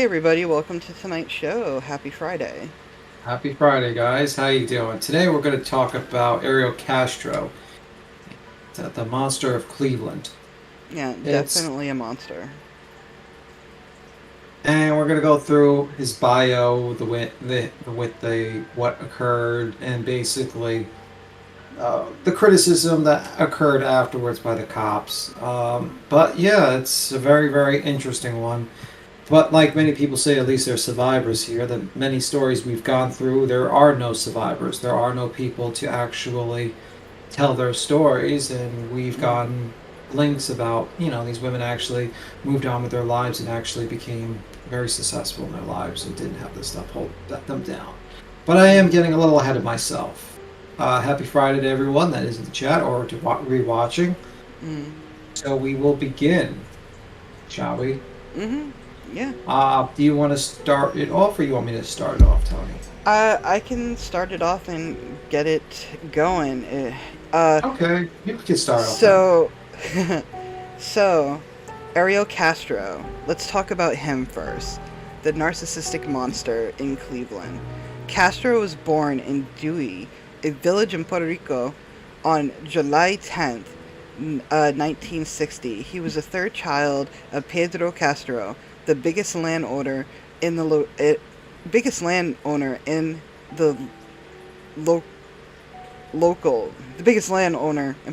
Hey everybody, welcome to tonight's show. Happy Friday. Happy Friday, guys. How you doing? Today we're going to talk about Ariel Castro, the monster of Cleveland. Yeah, It's definitely a monster. and we're going to go through his bio, the what occurred, and basically the criticism that occurred afterwards by the cops. But yeah, it's a very, very interesting one. But like many people say, at least there's survivors here. The many stories we've gone through, there are no survivors. There are no people to actually tell their stories, and we've gotten links about, these women actually moved on with their lives and actually became very successful in their lives and didn't have this stuff hold them down. But I am getting a little ahead of myself. Happy Friday to everyone that is in the chat or to rewatching. So we will begin, shall we? Yeah. Do you want to start it off, or you want me to start it off, Tony? I can start it off and get it going. Okay, you can start off. So, so, Ariel Castro. Let's talk about him first. The narcissistic monster in Cleveland. Castro was born in Dewey, a village in Puerto Rico, on July 10th, 1960. He was the third child of Pedro Castro, the biggest landowner in the the biggest landowner in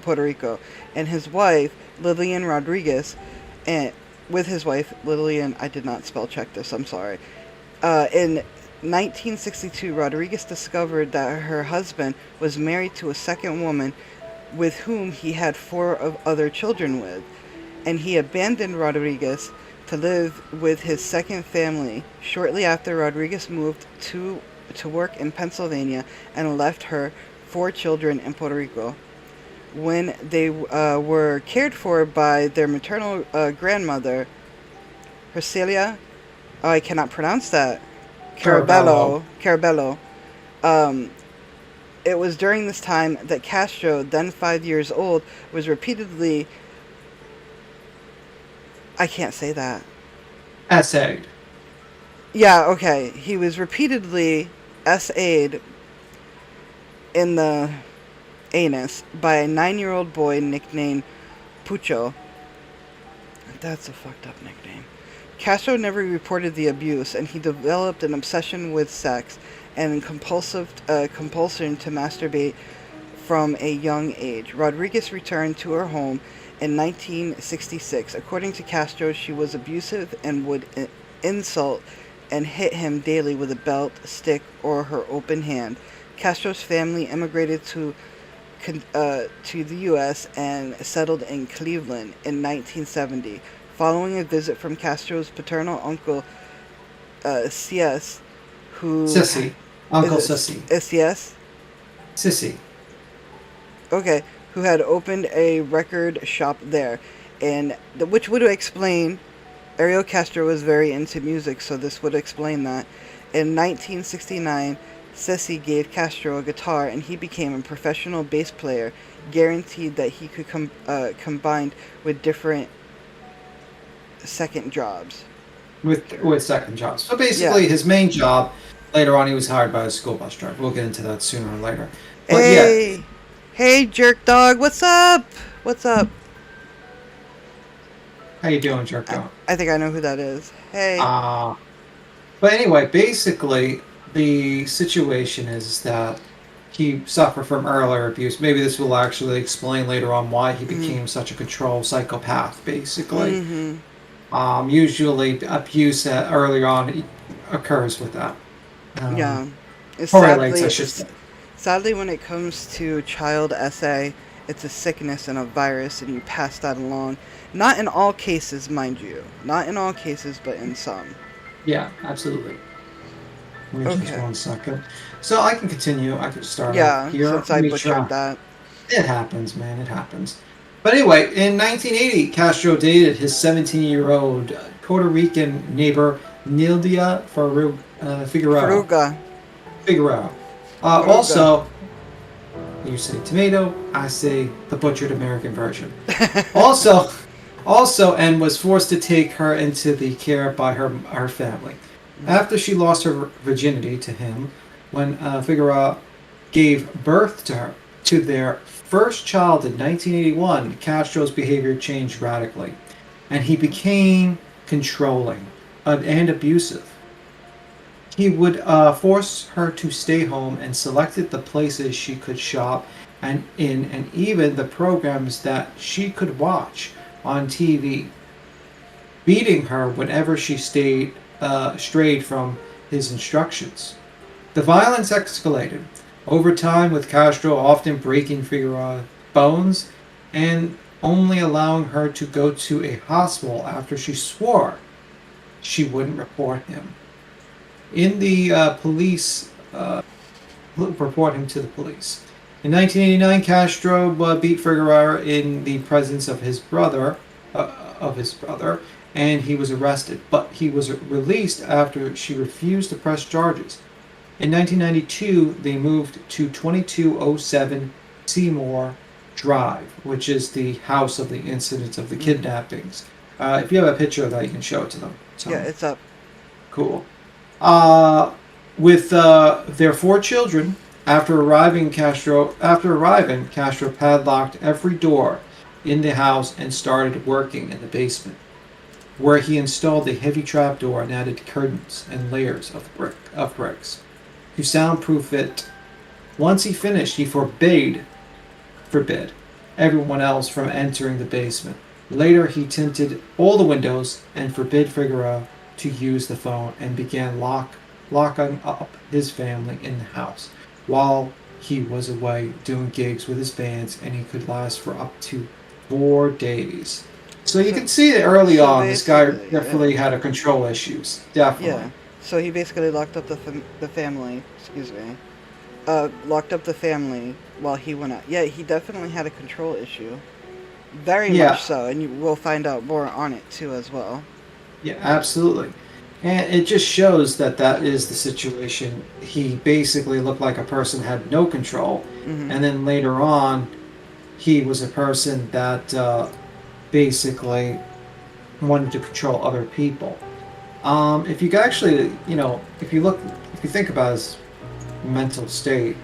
Puerto Rico, and his wife Lillian Rodriguez, and with his wife Lillian, I did not spell check this, I'm sorry. In 1962, Rodriguez discovered that her husband was married to a second woman with whom he had 4 other children with, and he abandoned Rodriguez to live with his second family. Shortly after, Rodriguez moved to work in Pennsylvania and left her 4 children in Puerto Rico. When they were cared for by their maternal grandmother, Hercelia, I cannot pronounce that, Carabello. It was during this time that Castro, then 5 years old, was repeatedly... I can't say that. Essayed. Yeah, okay. He was repeatedly essayed in the anus by a 9-year-old boy nicknamed Pucho. That's a fucked up nickname. Castro never reported the abuse, and he developed an obsession with sex and compulsion to masturbate from a young age. Rodriguez returned to her home in 1966. According to Castro, she was abusive and would insult and hit him daily with a belt, stick, or her open hand. Castro's family immigrated to the U.S. and settled in Cleveland in 1970. Following a visit from Castro's paternal uncle, C.S., who... Sissy. Uncle Sissy. S.C.S.? Sissy. Okay, who had opened a record shop there, and which would explain... Ariel Castro was very into music, so this would explain that. In 1969, Sissy gave Castro a guitar, and he became a professional bass player, guaranteed that he could combine with different second jobs. With second jobs. So basically, his main job, later on he was hired by a school bus driver. We'll get into that sooner or later. But Hey, jerk dog, what's up? What's up? How you doing, jerk dog? I think I know who that is. Hey. But anyway, basically, the situation is that he suffered from earlier abuse. Maybe this will actually explain later on why he became such a control psychopath, basically. Usually abuse earlier on occurs with that. Correlates, I should say. Sadly, when it comes to child SA, it's a sickness and a virus, and you pass that along. Not in all cases, mind you. Not in all cases, but in some. Yeah, absolutely. Just 1 second. So I can continue. I can start off here. Since I butchered that. It happens, man. It happens. But anyway, in 1980, Castro dated his 17-year-old Puerto Rican neighbor, Nildia Figueroa. Also, you say tomato, I say the butchered American version. Also, and was forced to take her into the care by her family. After she lost her virginity to him, when Figueroa gave birth to their first child in 1981, Castro's behavior changed radically, and he became controlling and abusive. He would force her to stay home and selected the places she could shop and even the programs that she could watch on TV, beating her whenever she strayed from his instructions. The violence escalated over time, with Castro often breaking Figueroa's bones and only allowing her to go to a hospital after she swore she wouldn't report him. In the police report him to the police. In 1989, Castro beat Figueroa in the presence of his brother, and he was arrested. But he was released after she refused to press charges. In 1992, they moved to 2207 Seymour Drive, which is the house of the incidents of the kidnappings. If you have a picture of that, you can show it to them. So, Yeah, it's up. cool. With their 4 children, after arriving, Castro padlocked every door in the house and started working in the basement, where he installed a heavy trapdoor and added curtains and layers of bricks to soundproof it. Once he finished, he forbid everyone else from entering the basement. Later, he tinted all the windows and forbid Figueroa to use the phone, and began locking up his family in the house while he was away doing gigs with his bands, and he could last for up to 4 days. So you can see that early on, this guy definitely had a control issues. Definitely. Yeah. So he basically locked up the family. Excuse me. Locked up the family while he went out. Yeah, he definitely had a control issue. Very much so, and you will find out more on it too as well. Yeah, absolutely. And it just shows that that is the situation. He basically looked like a person had no control, and then later on, he was a person that basically wanted to control other people. If you actually, if you think about his mental state,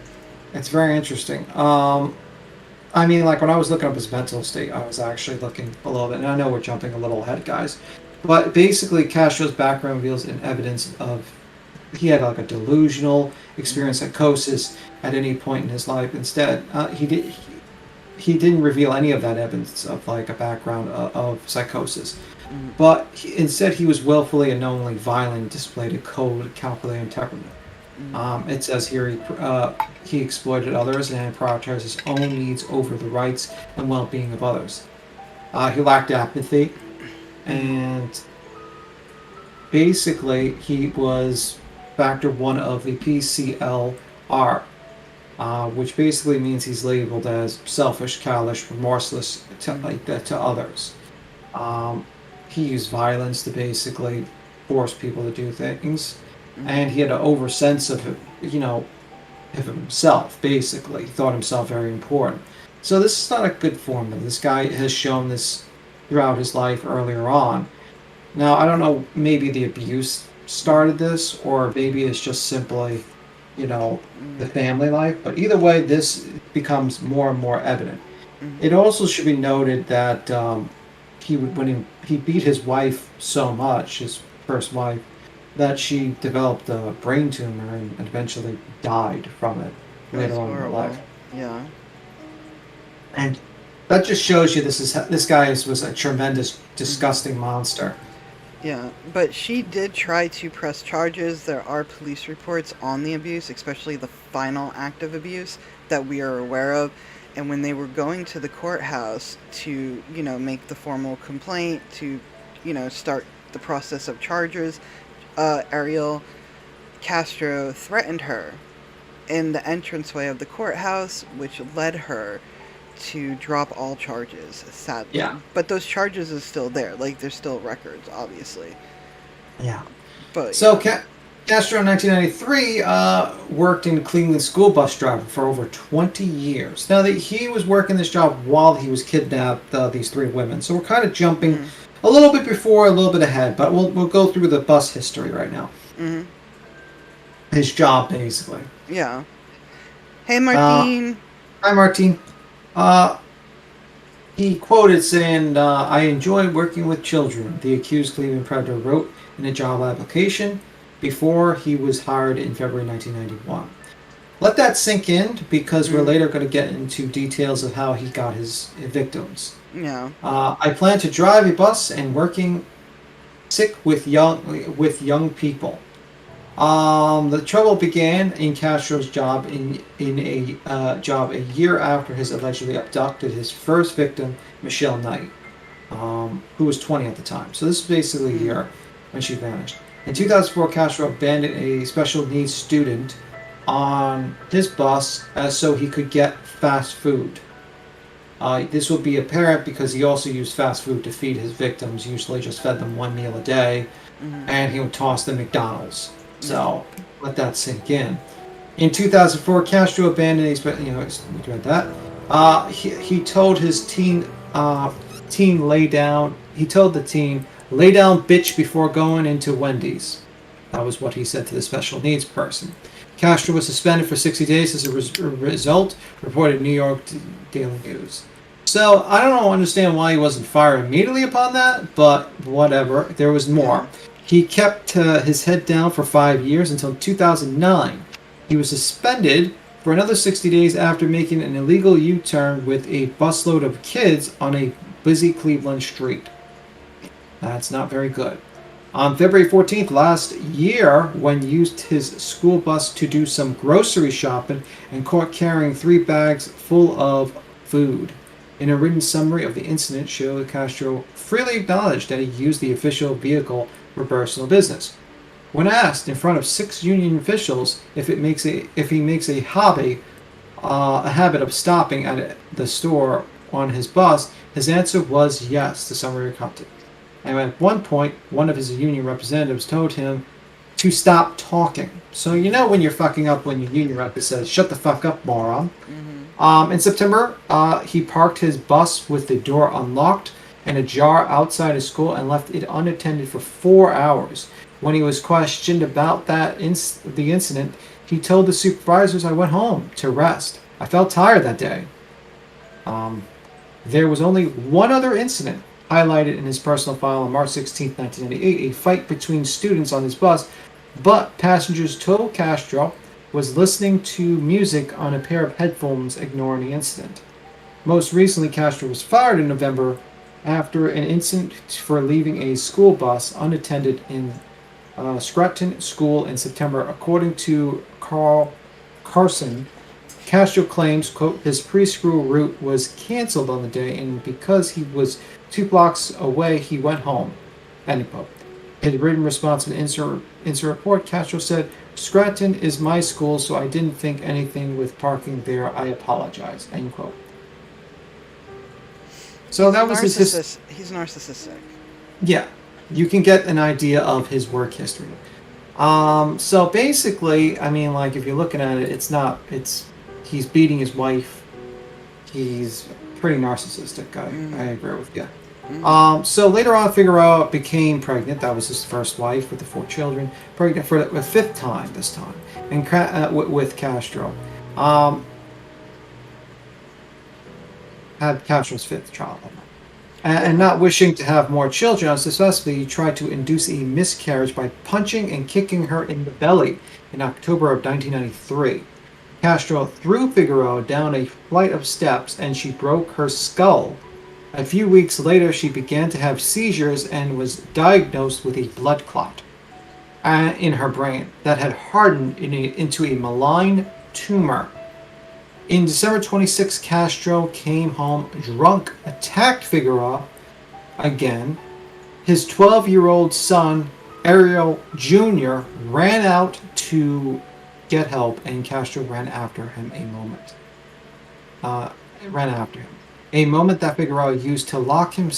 it's very interesting. I mean, like when I was looking up his mental state, I was actually looking a little bit, and I know we're jumping a little ahead, guys. But basically, Castro's background reveals an evidence of he had like a delusional experience, psychosis at any point in his life. Instead, he didn't reveal any of that evidence of like a background of psychosis. But instead, he was willfully and knowingly violent, displayed a cold, calculating temperament. It says here he exploited others and prioritized his own needs over the rights and well-being of others. He lacked empathy, and basically he was factor 1 of the PCLR, which basically means he's labeled as selfish, callous, remorseless to others. He used violence to basically force people to do things, and he had an over sense of of himself. Basically, he thought himself very important. So this is not a good formula. This guy has shown this throughout his life earlier on. Now, I don't know, maybe the abuse started this, or maybe it's just simply, the family life. But either way, this becomes more and more evident. It also should be noted that when he beat his wife so much, his first wife, that she developed a brain tumor and eventually died from it later on in her life. Yeah. And that just shows you this guy was a tremendous, disgusting monster. Yeah, but she did try to press charges. There are police reports on the abuse, especially the final act of abuse that we are aware of. And when they were going to the courthouse to, make the formal complaint, to, start the process of charges, Ariel Castro threatened her in the entranceway of the courthouse, which led her to drop all charges, sadly. Yeah. But those charges is still there. Like, there's still records, obviously. Yeah. But so Castro in 1993 worked in Cleveland school bus driver for over 20 years. Now, he was working this job while he was kidnapped these 3 women. So we're kind of jumping a little bit before, a little bit ahead. But we'll go through the bus history right now. His job, basically. Yeah. Hey, Martine. Hi, Martine. He quoted saying, I enjoy working with children, the accused Cleveland predator wrote in a job application before he was hired in February 1991. Let that sink in because we're Mm. later going to get into details of how he got his victims. Yeah. I plan to drive a bus and working sick with young people. The trouble began in Castro's job in a job a year after his allegedly abducted his first victim, Michelle Knight, who was 20 at the time. So this is basically a year when she vanished. In 2004, Castro abandoned a special needs student on his bus so he could get fast food. This would be apparent because he also used fast food to feed his victims, usually just fed them one meal a day, and he would toss them McDonald's. So let that sink in. In 2004, Castro abandoned we read that. He told his teen lay down. He told the teen, lay down, bitch, before going into Wendy's. That was what he said to the special needs person. Castro was suspended for 60 days as a result, reported New York Daily News. So I don't understand why he wasn't fired immediately upon that, but whatever. There was more. He kept his head down for 5 years until 2009. He was suspended for another 60 days after making an illegal U-turn with a busload of kids on a busy Cleveland street. That's not very good. On February 14th last year, when used his school bus to do some grocery shopping and caught carrying 3 bags full of food. In a written summary of the incident, Castro freely acknowledged that he used the official vehicle for personal business. When asked in front of 6 union officials if he makes a habit of stopping at the store on his bus, his answer was yes, the summary recounted. And at one point, one of his union representatives told him to stop talking. So you know when you're fucking up when your union rep says, shut the fuck up, moron. In September, he parked his bus with the door unlocked and ajar outside his school and left it unattended for 4 hours. When he was questioned about the incident, he told the supervisors, I went home to rest. I felt tired that day. There was only one other incident highlighted in his personal file on March 16, 1998, a fight between students on his bus, but passengers told Castro was listening to music on a pair of headphones, ignoring the incident. Most recently, Castro was fired in November after an incident for leaving a school bus unattended in Scranton School in September. According to Carl Carson, Castro claims, quote, his preschool route was canceled on the day, and because he was 2 blocks away, he went home, end quote. In written response to the insert report, Castro said, Scranton is my school, so I didn't think anything with parking there. I apologize, end quote. So that was his... He's narcissistic. Yeah, you can get an idea of his work history. So basically, I mean, like, if you're looking at it, he's beating his wife. He's pretty narcissistic. I agree with you. So later on, Figueroa became pregnant. That was his first wife with the 4 children. Pregnant for the 5th time this time, and with Castro. Had Castro's 5th child. And not wishing to have more children unsuccessfully, he tried to induce a miscarriage by punching and kicking her in the belly in October of 1993. Castro threw Figueroa down a flight of steps and she broke her skull. A few weeks later, she began to have seizures and was diagnosed with a blood clot in her brain that had hardened into a malign tumor. In December 26, Castro came home drunk, attacked Figueroa again. His 12-year-old son, Ariel Jr., ran out to get help, and Castro ran after him a moment. A moment that Figueroa used to lock him.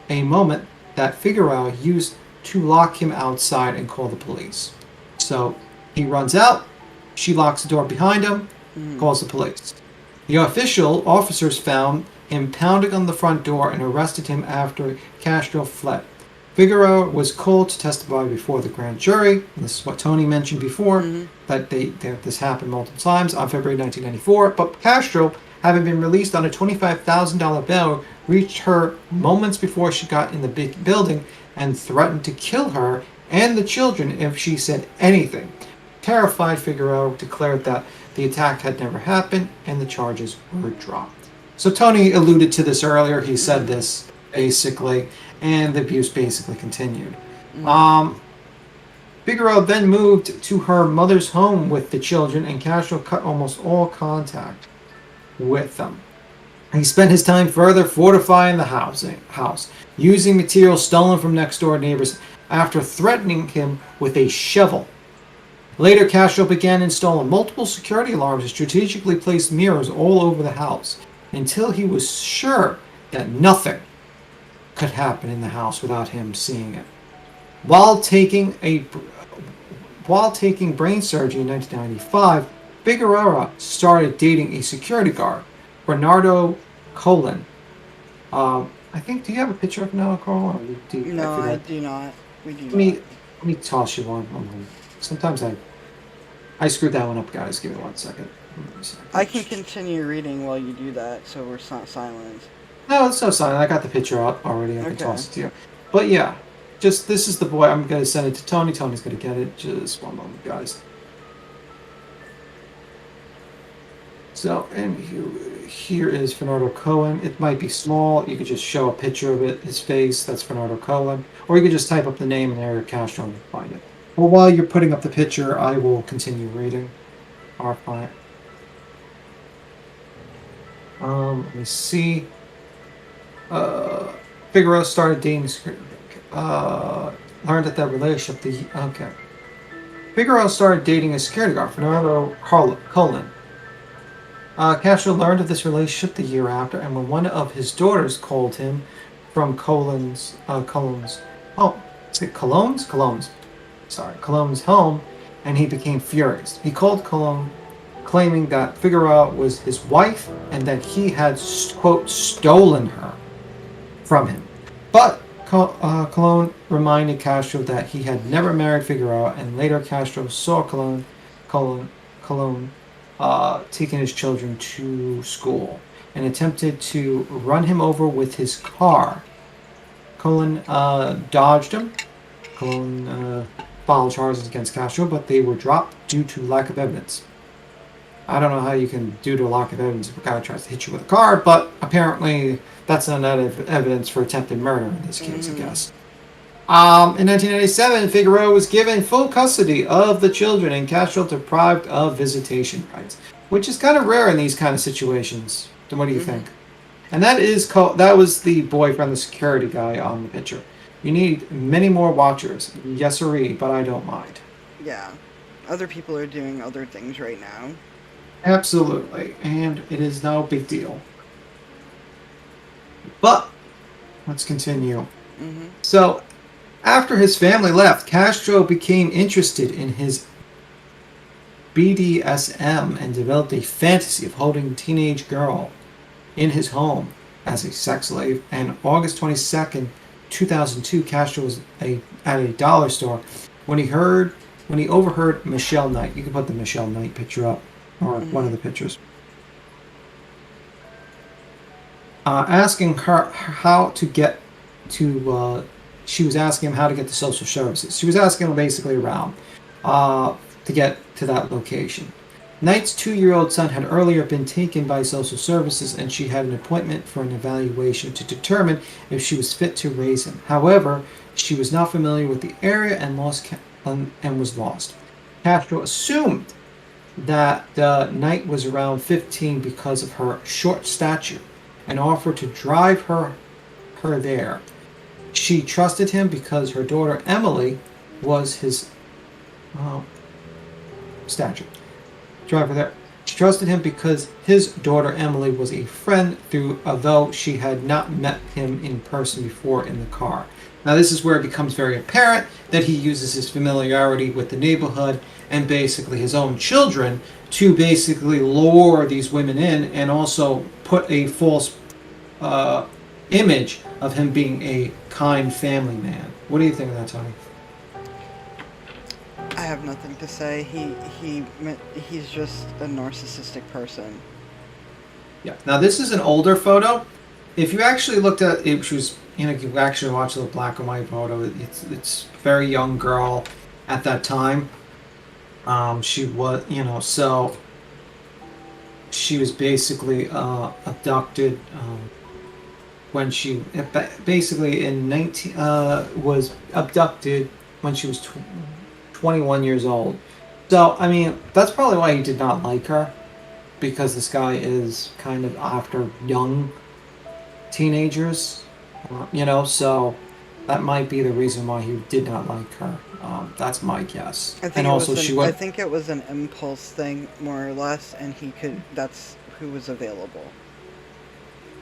A moment that Figueroa used to lock him outside and call the police. So he runs out. She locks the door behind him. Calls the police. The officers found him pounding on the front door and arrested him after Castro fled. Figueroa was called to testify before the grand jury. And this is what Tony mentioned before, that this happened multiple times on February 1994. But Castro, having been released on a $25,000 bail, reached her moments before she got in the big building and threatened to kill her and the children if she said anything. Terrified, Figueroa declared that the attack had never happened and the charges were dropped. So Tony alluded to this earlier. He said this basically, and the abuse basically continued. Figueroa then moved to her mother's home with the children, and Castro cut almost all contact with them. He spent his time further fortifying the house, using materials stolen from next-door neighbors after threatening him with a shovel. Later, Castro began installing multiple security alarms and strategically placed mirrors all over the house until he was sure that nothing could happen in the house without him seeing it. While taking brain surgery in 1995, Figueroa started dating a security guard, Bernardo Colon. I think. Do you have a picture of Bernardo Colon? No, I do not. We do Let me toss you one. Sometimes I screwed that one up, guys. Give me 1 second. I can continue reading while you do that, so we're not silent. No, it's no silent. I got the picture up already. I can toss it to you. But yeah, just this is the boy. I'm going to send it to Tony. Tony's going to get it. Just one moment, guys. So, and here is Fernando Cohen. It might be small. You could just show a picture of it, his face. That's Fernando Cohen. Or you could just type up the name and Ariel Castro and find it. Well, while you're putting up the picture, I will continue reading our client. Let me see. Figueroa started dating. Learned that relationship. Okay. Figueroa started dating a security guard, Fernando Colon. Castro learned of this relationship the year after, and when one of his daughters called him from Colon's home, and he became furious. He called Colon, claiming that Figueroa was his wife and that he had, quote, stolen her from him. But Colon reminded Castro that he had never married Figueroa, and later Castro saw Colon taking his children to school and attempted to run him over with his car. Colon dodged him. Colon filed charges against Castro, but they were dropped due to lack of evidence. I don't know how you can, due to lack of evidence, if a guy tries to hit you with a car, but apparently that's not evidence for attempted murder in this case, I guess. In 1997, Figueroa was given full custody of the children and Castro deprived of visitation rights, which is kind of rare in these kind of situations. So what do you think? And that was the boyfriend, the security guy on the picture. You need many more watchers, yes sirree, but I don't mind. Yeah, other people are doing other things right now. Absolutely, and it is no big deal. But let's continue. So, after his family left, Castro became interested in his BDSM and developed a fantasy of holding a teenage girl in his home as a sex slave. And August 22nd, 2002, Castro was at a dollar store when he overheard Michelle Knight. You can put the Michelle Knight picture up, or one of the pictures. Asking her how to get to. She was asking him how to get to social services. She was asking him basically around to get to that location. Knight's 2-year-old son had earlier been taken by social services, and she had an appointment for an evaluation to determine if she was fit to raise him. However, she was not familiar with the area and was lost. Castro assumed that Knight was around 15 because of her short stature, and offered to drive her there. She trusted him because her daughter Emily was his stature. Drive her there. She trusted him because his daughter Emily was a friend, although she had not met him in person before in the car. Now this is where it becomes very apparent that he uses his familiarity with the neighborhood and basically his own children to basically lure these women in, and also put a false image of him being a kind family man. What do you think of that, Tony? I have nothing to say. He's just a narcissistic person. Yeah. Now this is an older photo. If you actually looked at it, you actually watch the black and white photo. It's a very young girl at that time. She was, so she was basically abducted when she basically in 19 was abducted when she was 21 years old. So I mean, that's probably why he did not like her, because this guy is kind of after young teenagers, so that might be the reason why he did not like her. That's my guess. I think And it also, was she I went. think it was an impulse thing, more or less, and that's who was available.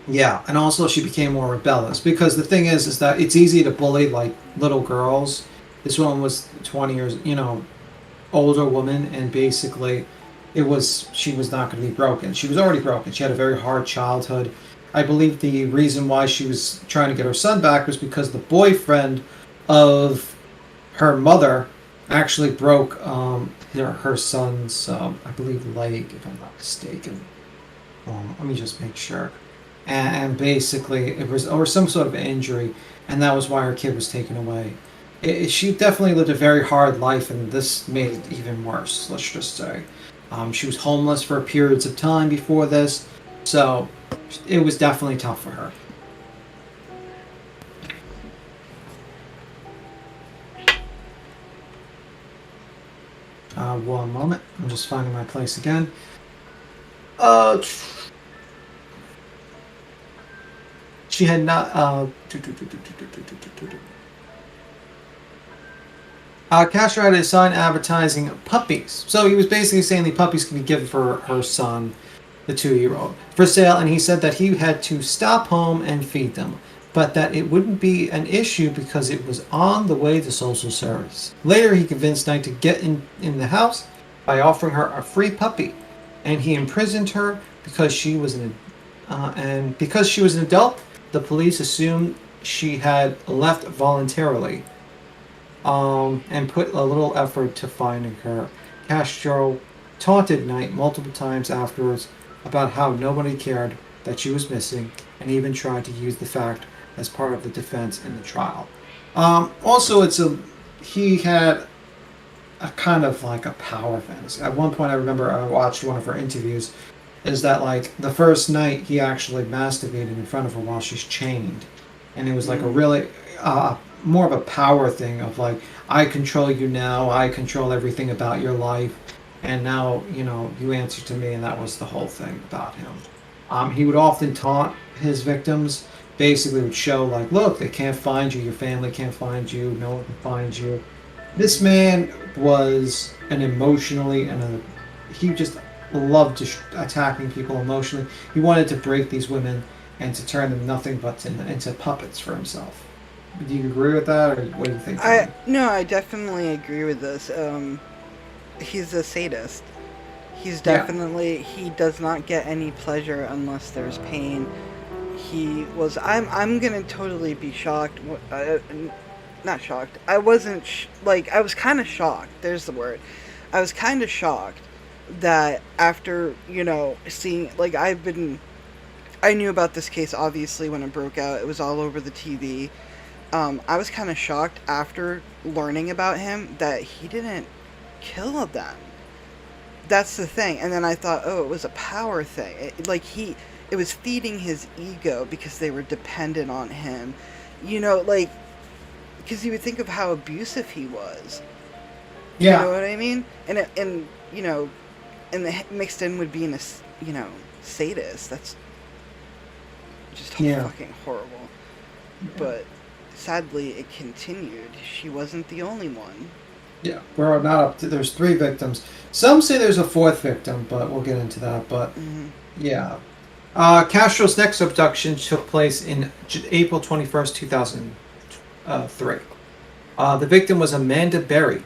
Yeah, and also she became more rebellious because the thing is that it's easy to bully like little girls. This one was 20 years, older woman, and basically she was not going to be broken. She was already broken. She had a very hard childhood. I believe the reason why she was trying to get her son back was because the boyfriend of her mother actually broke her son's, I believe, leg, if I'm not mistaken. Let me just make sure. And basically, it was or some sort of injury, and that was why her kid was taken away. She definitely lived a very hard life, and this made it even worse. Let's just say, she was homeless for periods of time before this, so it was definitely tough for her. One moment, I'm just finding my place again. Uh, she had not. Castro had a sign advertising puppies. So he was basically saying the puppies can be given for her son, the 2-year-old, for sale, and he said that he had to stop home and feed them, but that it wouldn't be an issue because it was on the way to social service. Later, he convinced Knight to get in the house by offering her a free puppy, and he imprisoned her because she was because she was an adult. The police assumed she had left voluntarily, and put a little effort to finding her. Castro taunted Knight multiple times afterwards about how nobody cared that she was missing, and even tried to use the fact as part of the defense in the trial. Also, he had a kind of like a power fantasy. At one point, I remember I watched one of her interviews. Is that like the first night he actually masturbated in front of her while she's chained, and it was like a really more of a power thing of like, I control you now, I control everything about your life, and now you answer to me, and that was the whole thing about him. He would often taunt his victims, basically would show like, look, they can't find you, your family can't find you, no one can find you. This man was he just loved attacking people emotionally. He wanted to break these women and to turn them nothing but into puppets for himself. Do you agree with that, or what do you think? No, I definitely agree with this. He's a sadist. He does not get any pleasure unless there's pain. I'm gonna totally be shocked. Not shocked. I wasn't I was kind of shocked. There's the word. I was kind of shocked that after seeing I knew about this case obviously when it broke out. It was all over the TV. I was kind of shocked after learning about him that he didn't kill them. That's the thing. And then I thought, oh, it was a power thing. It was feeding his ego because they were dependent on him. Because you would think of how abusive he was. Yeah. You know what I mean? And the mixed in with being a sadist. That's just fucking horrible. Yeah. But sadly, it continued. She wasn't the only one. Yeah, we're not up to. There's 3 victims. Some say there's a 4th victim, but we'll get into that. But yeah, Castro's next abduction took place in April 21st, 2003. The victim was Amanda Berry.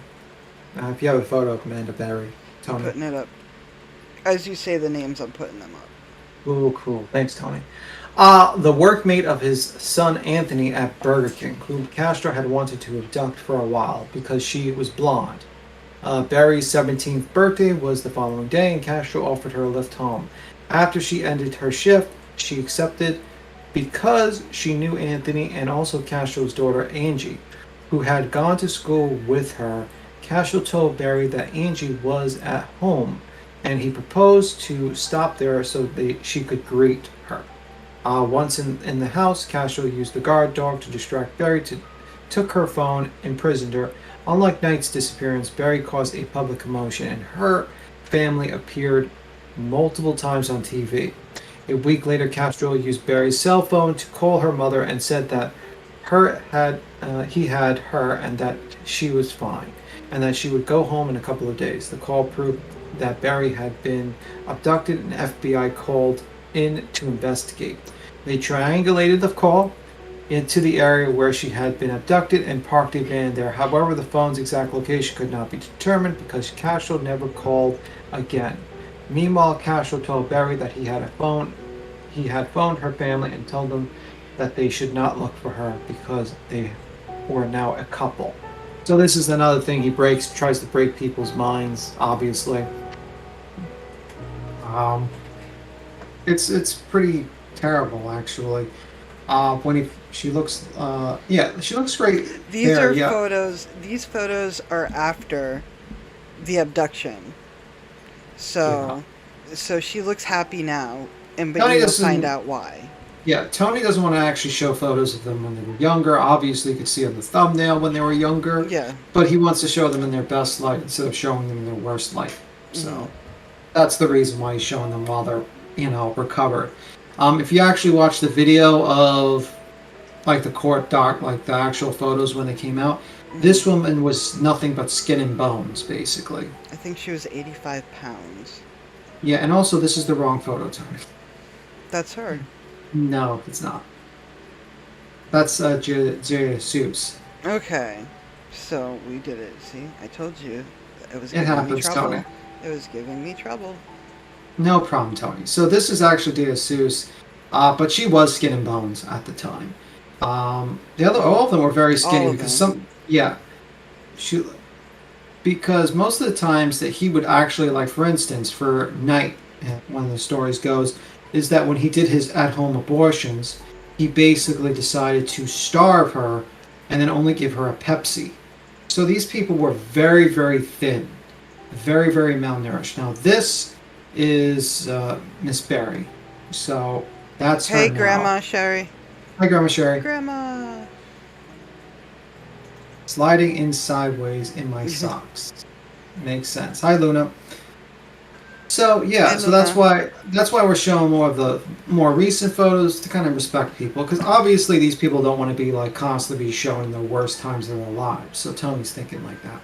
If you have a photo of Amanda Berry, Tony. I'm putting it up. As you say the names, I'm putting them up. Oh, cool. Thanks, Tony. The workmate of his son Anthony at Burger King, whom Castro had wanted to abduct for a while because she was blonde. Berry's 17th birthday was the following day, and Castro offered her a lift home. After she ended her shift, she accepted because she knew Anthony and also Castro's daughter Angie, who had gone to school with her. Castro told Barry that Angie was at home, and he proposed to stop there so she could greet her. Once in the house, Castro used the guard dog to distract Barry, took her phone, imprisoned her. Unlike Knight's disappearance, Barry caused a public commotion, and her family appeared multiple times on TV. A week later, Castro used Barry's cell phone to call her mother and said that he had her and that she was fine, and that she would go home in a couple of days. The call proved that Barry had been abducted, and FBI called in to investigate. They triangulated the call into the area where she had been abducted and parked a van there. However, the phone's exact location could not be determined because Castro never called again. Meanwhile, Castro told Barry that he had phoned her family and told them that they should not look for her because they were now a couple. So this is another thing he tries to break people's minds, obviously. It's pretty terrible, actually. She looks great. These photos are after the abduction. So she looks happy now, but you'll find out why. Yeah, Tony doesn't want to actually show photos of them when they were younger. Obviously, you could see on the thumbnail when they were younger. Yeah. But he wants to show them in their best light instead of showing them in their worst light. So that's the reason why he's showing them while they're, recovered. If you actually watch the video of, like, the court doc, like the actual photos when they came out, this woman was nothing but skin and bones, basically. I think she was 85 pounds. Yeah, and also this is the wrong photo, Tony. That's her. No, it's not. That's Jesus. Okay, so we did it. See, I told you it was It giving me happens, trouble. Tony. It was giving me trouble. No problem, Tony. So this is actually Jesus, but she was skin and bones at the time. All of them were very skinny because because most of the times that he would actually, like, for instance, for Knight, one of the stories goes, is that when he did his at-home abortions, he basically decided to starve her and then only give her a Pepsi. So these people were very, very thin, very, very malnourished. Now this is Miss Barry. So that's her. Hey, now. Grandma Sherry. Hi, Grandma Sherry. Grandma. Sliding in sideways in my socks. Makes sense. Hi, Luna. So yeah, Hi, so Luna. that's why we're showing more of the more recent photos to kind of respect people, because obviously these people don't want to be, like, constantly showing the worst times of their lives. So Tony's thinking like that.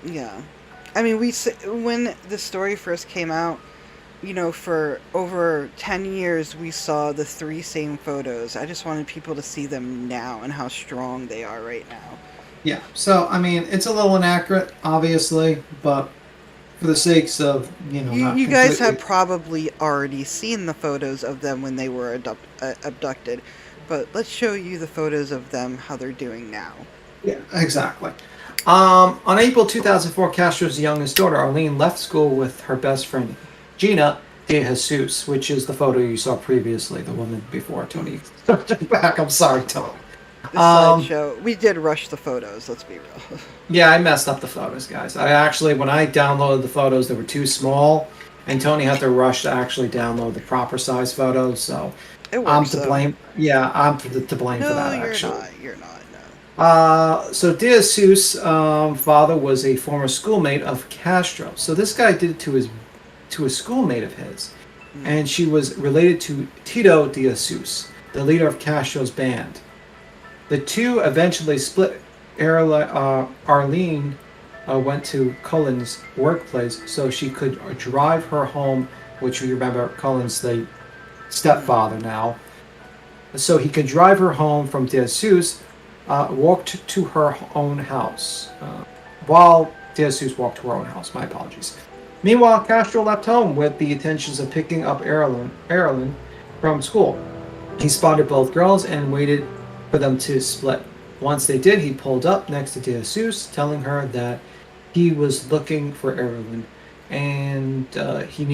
Yeah, I mean, when the story first came out, for over 10 years we saw the 3 same photos. I just wanted people to see them now and how strong they are right now. Yeah. So I mean, it's a little inaccurate, obviously, but for the sakes of, you guys have probably already seen the photos of them when they were abducted, but let's show you the photos of them, how they're doing now. Yeah, exactly. On April 2004, Castro's youngest daughter, Arlene, left school with her best friend, Gina de Jesus, which is the photo you saw previously, the woman before Tony. Back, I'm sorry, Tony. The slideshow. We did rush the photos, let's be real. Yeah, I messed up the photos, guys. When I downloaded the photos, they were too small, and Tony had to rush to actually download the proper size photos, so I'm to blame. Yeah, I'm to blame for that, actually. No, you're not, no. So de Jesus' father was a former schoolmate of Castro. So this guy did it to a schoolmate of his, and she was related to Tito de Jesus, the leader of Castro's band. The two eventually split. Arlene went to Cullen's workplace so she could drive her home, which you remember Cullen's the stepfather now. So he could drive her home from De Jesus, walked to her own house. While De Jesus walked to her own house, my apologies. Meanwhile, Castro left home with the intentions of picking up Ariel from school. He spotted both girls and waited for them to split. Once they did, he pulled up next to De Jesus, telling her that he was looking for Ariel and he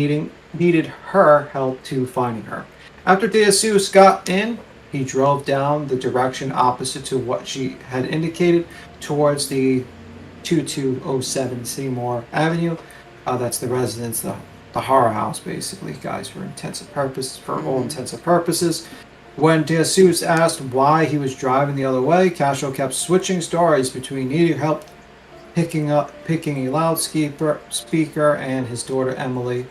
needed her help to finding her. After De Jesus got in, he drove down the direction opposite to what she had indicated towards the 2207 Seymour Avenue. That's the residence, the horror house, basically, guys, for all intents and purposes. When De Jesus asked why he was driving the other way, Castro kept switching stories between needing help picking a loudspeaker and his daughter Emily,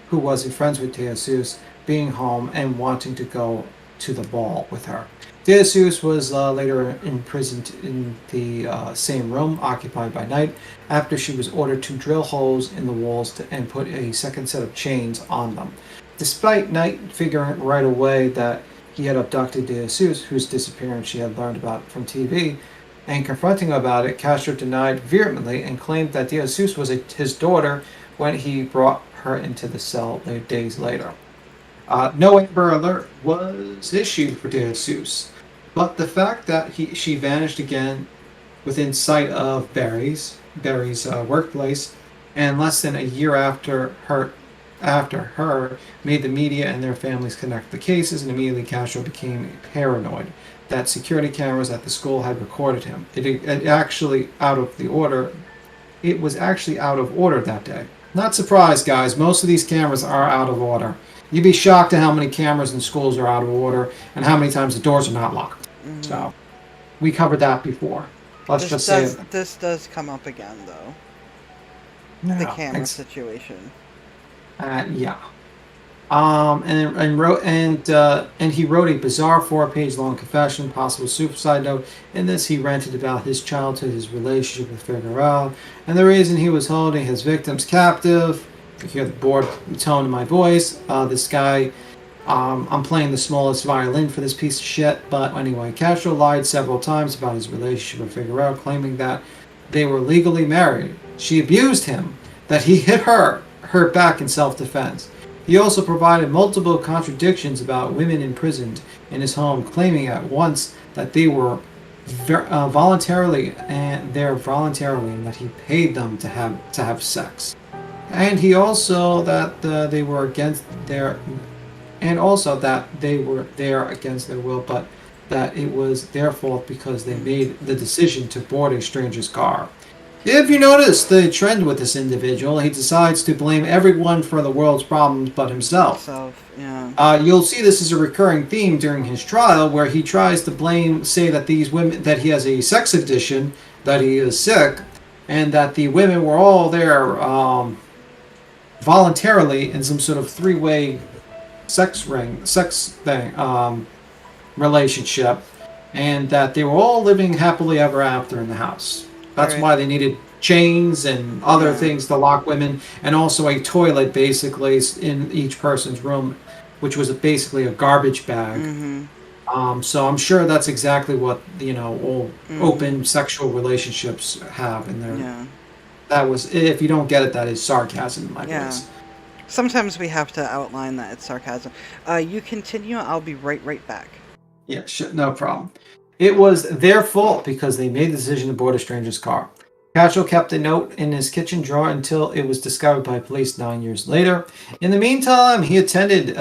who wasn't friends with De Jesus, being home and wanting to go to the ball with her. De Jesus was later imprisoned in the same room, occupied by night, after she was ordered to drill holes in the walls and put a second set of chains on them. Despite Knight figuring right away that he had abducted De Jesus, whose disappearance she had learned about from TV, and confronting him about it, Castro denied vehemently and claimed that De Jesus was his daughter when he brought her into the cell days later. No Amber Alert was issued for De Jesus, but the fact that she vanished again within sight of Barry's workplace, and less than a year after her made the media and their families connect the cases, and immediately Castro became paranoid that security cameras at the school had recorded him. It was actually out of order that day. Not surprised, guys. Most of these cameras are out of order. You'd be shocked at how many cameras in schools are out of order and how many times the doors are not locked. Mm-hmm. So, we covered that before. This does come up again, though. No, the camera situation. Yeah. And he wrote a bizarre 4-page long confession, possible suicide note. In this, he ranted about his childhood, his relationship with Figueroa, and the reason he was holding his victims captive. You hear the bored tone in my voice. This guy, I'm playing the smallest violin for this piece of shit. But anyway, Castro lied several times about his relationship with Figueroa, claiming that they were legally married. She abused him, that he hit her back in self-defense. He also provided multiple contradictions about women imprisoned in his home, claiming at once that they were voluntarily, and that he paid them to have sex, and he also that they were against their, and also that they were there against their will, but that it was their fault because they made the decision to board a stranger's car. If you notice the trend with this individual, he decides to blame everyone for the world's problems but himself. Yeah. You'll see this is a recurring theme during his trial, where he tries to say that these women, that he has a sex addiction, that he is sick, and that the women were all there voluntarily in some sort of three-way sex relationship, and that they were all living happily ever after in the house. That's why they needed chains and other things to lock women, and also a toilet basically in each person's room, which was basically a garbage bag. Mm-hmm. So I'm sure that's exactly what all open sexual relationships have in there. Yeah. That was, if you don't get it, that is sarcasm in my voice. Sometimes we have to outline that it's sarcasm. You continue. I'll be right back. Yeah, no problem. It was their fault because they made the decision to board a stranger's car. Castro kept a note in his kitchen drawer until it was discovered by police 9 years later. In the meantime, he attended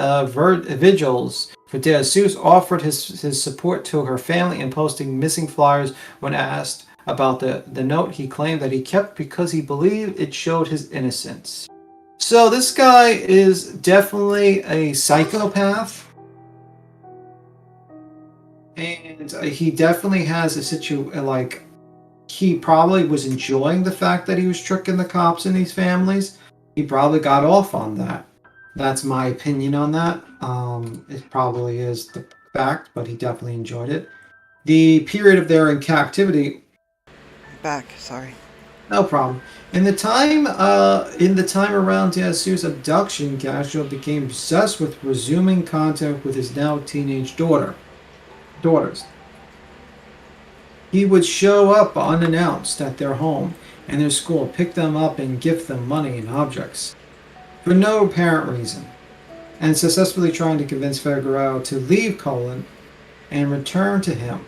vigils for De Jesus, offered his support to her family, and posting missing flyers. When asked about the note, he claimed that he kept because he believed it showed his innocence. So this guy is definitely a psychopath. And he definitely has he probably was enjoying the fact that he was tricking the cops and these families. He probably got off on that. That's my opinion on that. It probably is the fact, but he definitely enjoyed it. The period of their in captivity. Sorry. No problem. In the time around De Jesus' abduction, Castro became obsessed with resuming contact with his now teenage daughters. He would show up unannounced at their home and their school, pick them up and gift them money and objects for no apparent reason, and successfully trying to convince Figueroa to leave Colin and return to him.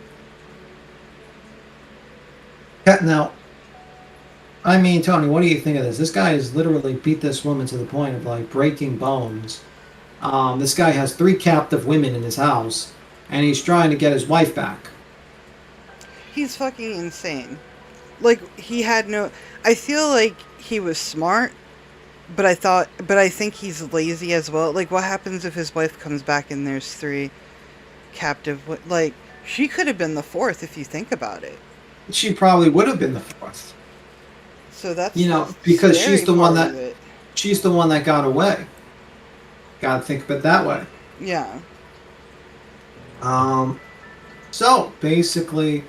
Now, I mean, Tony, what do you think of this? This guy has literally beat this woman to the point of breaking bones. This guy has 3 captive women in his house, and he's trying to get his wife back. He's fucking insane. Like, he had no. I feel like he was smart, but I think he's lazy as well. Like, what happens if his wife comes back and there's three captive? Like, she could have been the fourth if you think about it. She probably would have been the fourth. So that's You the know, because scary part of it. she's the one that got away. Gotta think of it that way. Yeah. Um, so basically,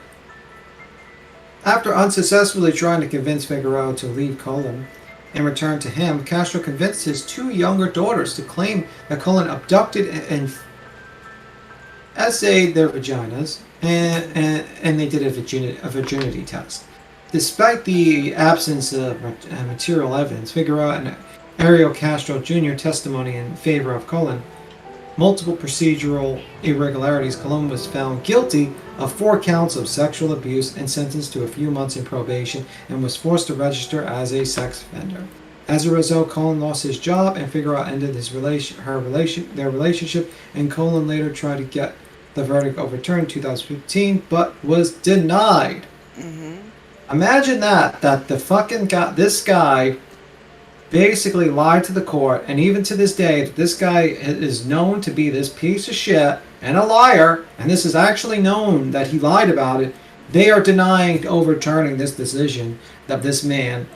after unsuccessfully trying to convince Figueroa to leave Colon and return to him, Castro convinced his two younger daughters to claim that Colon abducted and essayed their vaginas, and they did a virginity test. Despite the absence of material evidence, Figueroa and Ariel Castro Jr. testimony in favor of Colon multiple procedural irregularities, Colon was found guilty of 4 counts of sexual abuse and sentenced to a few months in probation and was forced to register as a sex offender. As a result, Colon lost his job and Figueroa ended their relationship, and Colon later tried to get the verdict overturned in 2015 but was denied. Mm-hmm. Imagine that the fucking guy, this guy basically lied to the court, and even to this day, this guy is known to be this piece of shit and a liar, and this is actually known that he lied about it. They are denying overturning this decision that this man,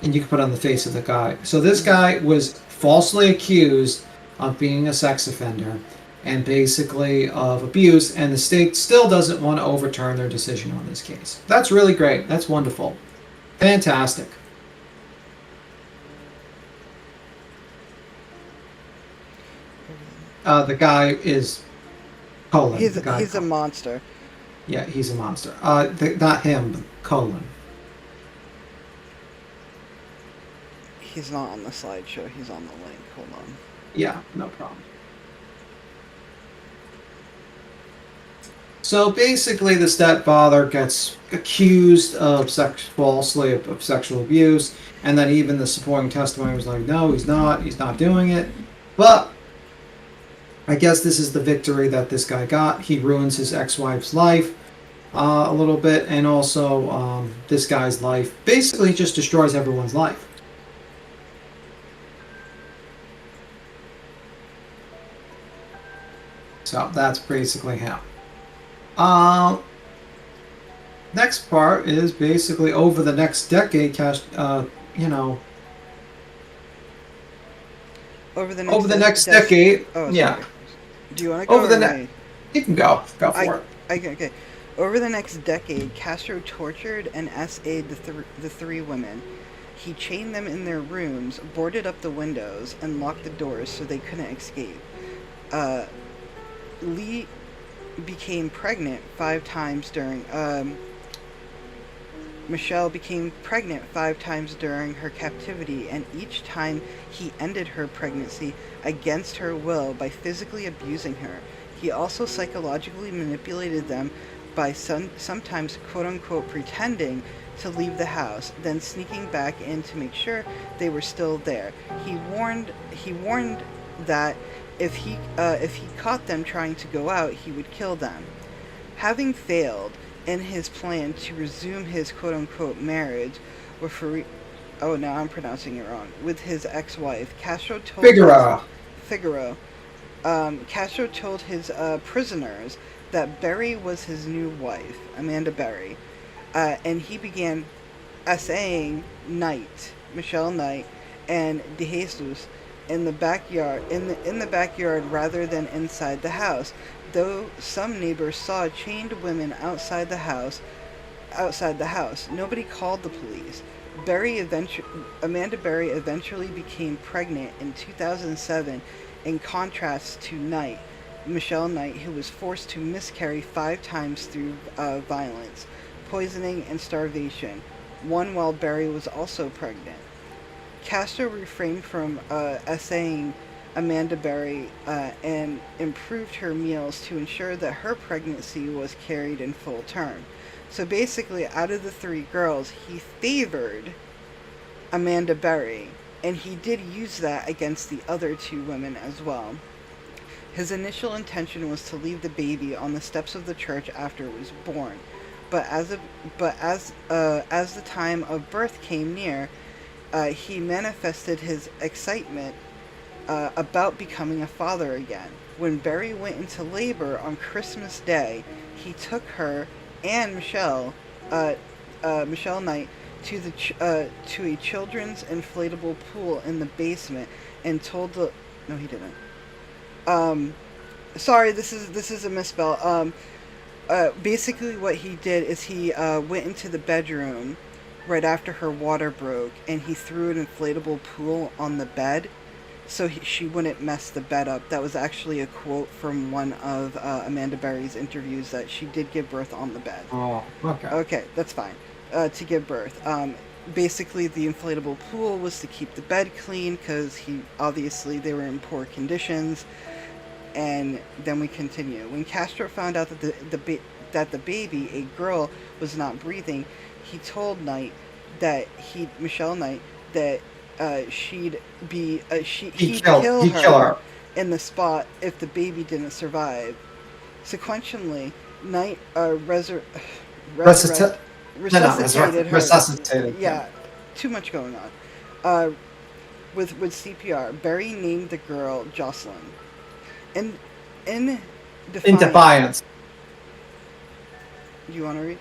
and you can put on the face of the guy. So this guy was falsely accused of being a sex offender and basically of abuse, and the state still doesn't want to overturn their decision on this case. That's really great. That's wonderful. Fantastic. The guy is Colon. He's a monster. Yeah, he's a monster. Not him, but Colon. He's not on the slideshow. He's on the link. Hold on. Yeah, no problem. So basically, the stepfather gets accused of falsely of sexual abuse, and then even the supporting testimony was like, no, he's not doing it. But I guess this is the victory that this guy got. He ruins his ex-wife's life a little bit, and also this guy's life. Basically, just destroys everyone's life. So that's basically him. Next part is basically over the next decade, Over the next decade. Oh, yeah. Sorry. Do you want to go? Over the next. You can go. Go for it. Okay. Over the next decade, Castro tortured and SA'd the three women. He chained them in their rooms, boarded up the windows, and locked the doors so they couldn't escape. Lee became pregnant 5 times during. Michelle became pregnant 5 times during her captivity, and each time he ended her pregnancy against her will by physically abusing her. He also psychologically manipulated them by sometimes quote-unquote pretending to leave the house, then sneaking back in to make sure they were still there. He warned that if he caught them trying to go out, he would kill them. Having failed in his plan to resume his quote-unquote marriage with with his ex-wife, Castro told Figueroa. Castro told his prisoners that Berry was his new wife, Amanda Berry, and he began essaying Michelle Knight, and De Jesus in the backyard rather than inside the house. Though some neighbors saw chained women outside the house, nobody called the police. Amanda Berry eventually became pregnant in 2007, in contrast to Michelle Knight, who was forced to miscarry 5 times through violence, poisoning, and starvation, one while Berry was also pregnant. Castro refrained from essaying Amanda Berry and improved her meals to ensure that her pregnancy was carried in full term. So basically, out of the 3 girls, he favored Amanda Berry, and he did use that against the other 2 women as well. His initial intention was to leave the baby on the steps of the church after it was born. but as the time of birth came near, he manifested his excitement about becoming a father again. When Barry went into labor on Christmas Day, he took her and Michelle Knight, to a children's inflatable pool in the basement, and told the no, he didn't. Um, Sorry, this is a misspell. Basically, what he did is he went into the bedroom right after her water broke, and he threw an inflatable pool on the bed so she wouldn't mess the bed up. That was actually a quote from one of Amanda Berry's interviews, that she did give birth on the bed. Oh, okay. Okay, that's fine. To give birth. Basically, the inflatable pool was to keep the bed clean because they were in poor conditions. And then we continue. When Castro found out that the baby, a girl, was not breathing, he told Michelle Knight, that he'd kill her in the spot if the baby didn't survive. Sequentially, Knight resuscitated her. Resuscitated. Yeah, too much going on. With CPR, Barry named the girl Jocelyn. In defiance. You want to read?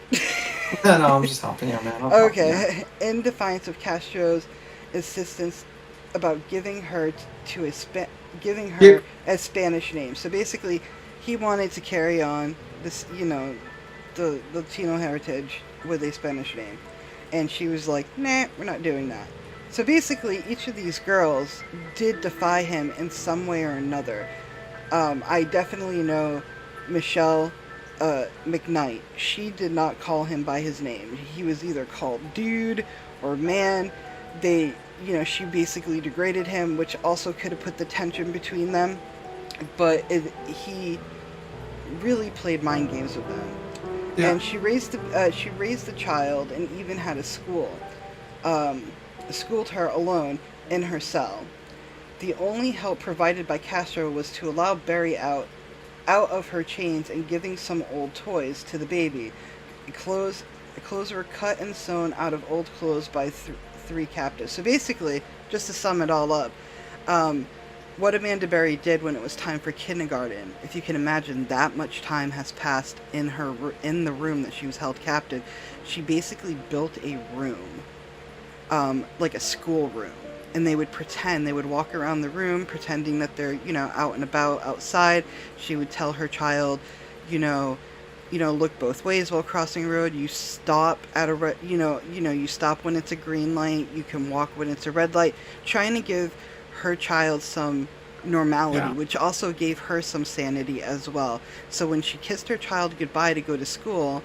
No, I'm just helping you, man. Okay. In defiance of Castro's insistence about giving her a Spanish name. So basically, he wanted to carry on this, the Latino heritage with a Spanish name. And she was like, nah, we're not doing that. So basically, each of these girls did defy him in some way or another. I definitely know Michelle McKnight. She did not call him by his name. He was either called dude or man. She basically degraded him, which also could have put the tension between them. But he really played mind games with them. Yeah. And she raised the child and even had a school. Schooled her alone in her cell. The only help provided by Castro was to allow Barry out of her chains and giving some old toys to the baby. Clothes were cut and sewn out of old clothes by three captives. So basically, just to sum it all up, what Amanda Berry did when it was time for kindergarten, if you can imagine that much time has passed in the room that she was held captive, she basically built a room, like a school room. And they would walk around the room pretending that they're, out and about outside. She would tell her child, look both ways while crossing a road. You stop at you stop when it's a green light. You can walk when it's a red light. Trying to give her child some normality, which also gave her some sanity as well. So when she kissed her child goodbye to go to school,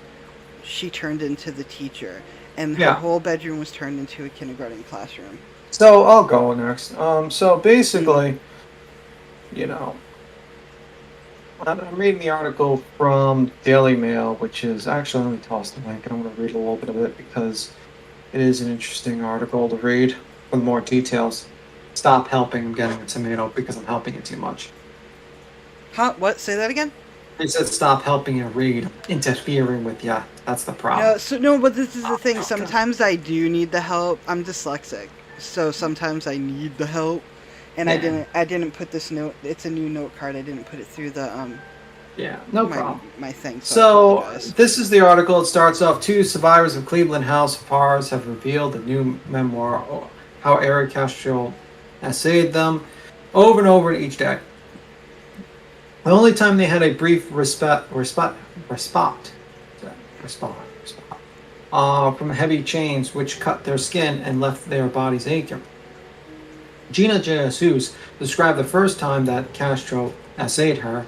she turned into the teacher. And her whole bedroom was turned into a kindergarten classroom. So I'll go next. So basically, I'm reading the article from Daily Mail, which is actually, let me toss the link and I'm going to read a little bit of it because it is an interesting article to read with more details. Stop helping, I'm getting a tomato because I'm helping it too much. Huh? What? Say that again? He said stop helping you read, interfering with you. That's the problem. But this is the thing. Sometimes I do need the help. I'm dyslexic. So sometimes I need the help, and I didn't put this note. It's a new note card. I didn't put it through the problem. My thing. So this is the article. It starts off: 2 survivors of Cleveland House fires have revealed a new memoir, how Ariel Castro essayed them over and over each day. The only time they had a brief respite from heavy chains which cut their skin and left their bodies aching. Gina Jesus described the first time that Castro essayed her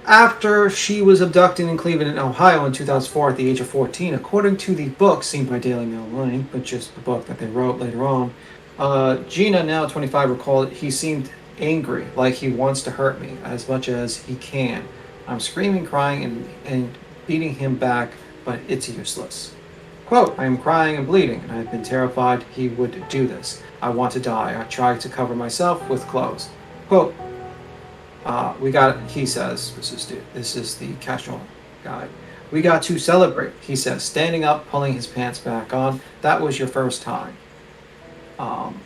after she was abducted in Cleveland, Ohio in 2004 at the age of 14. According to the book seen by Daily Mail Online, which is the book that they wrote later on, Gina, now 25, recalled he seemed angry, like he wants to hurt me as much as he can. I'm screaming, crying, and beating him back, but it's useless. Quote, I am crying and bleeding, and I've been terrified he would do this. I want to die. I try to cover myself with clothes. Quote, he says, this is the Castro guy. We got to celebrate, he says, standing up, pulling his pants back on. That was your first time. Um,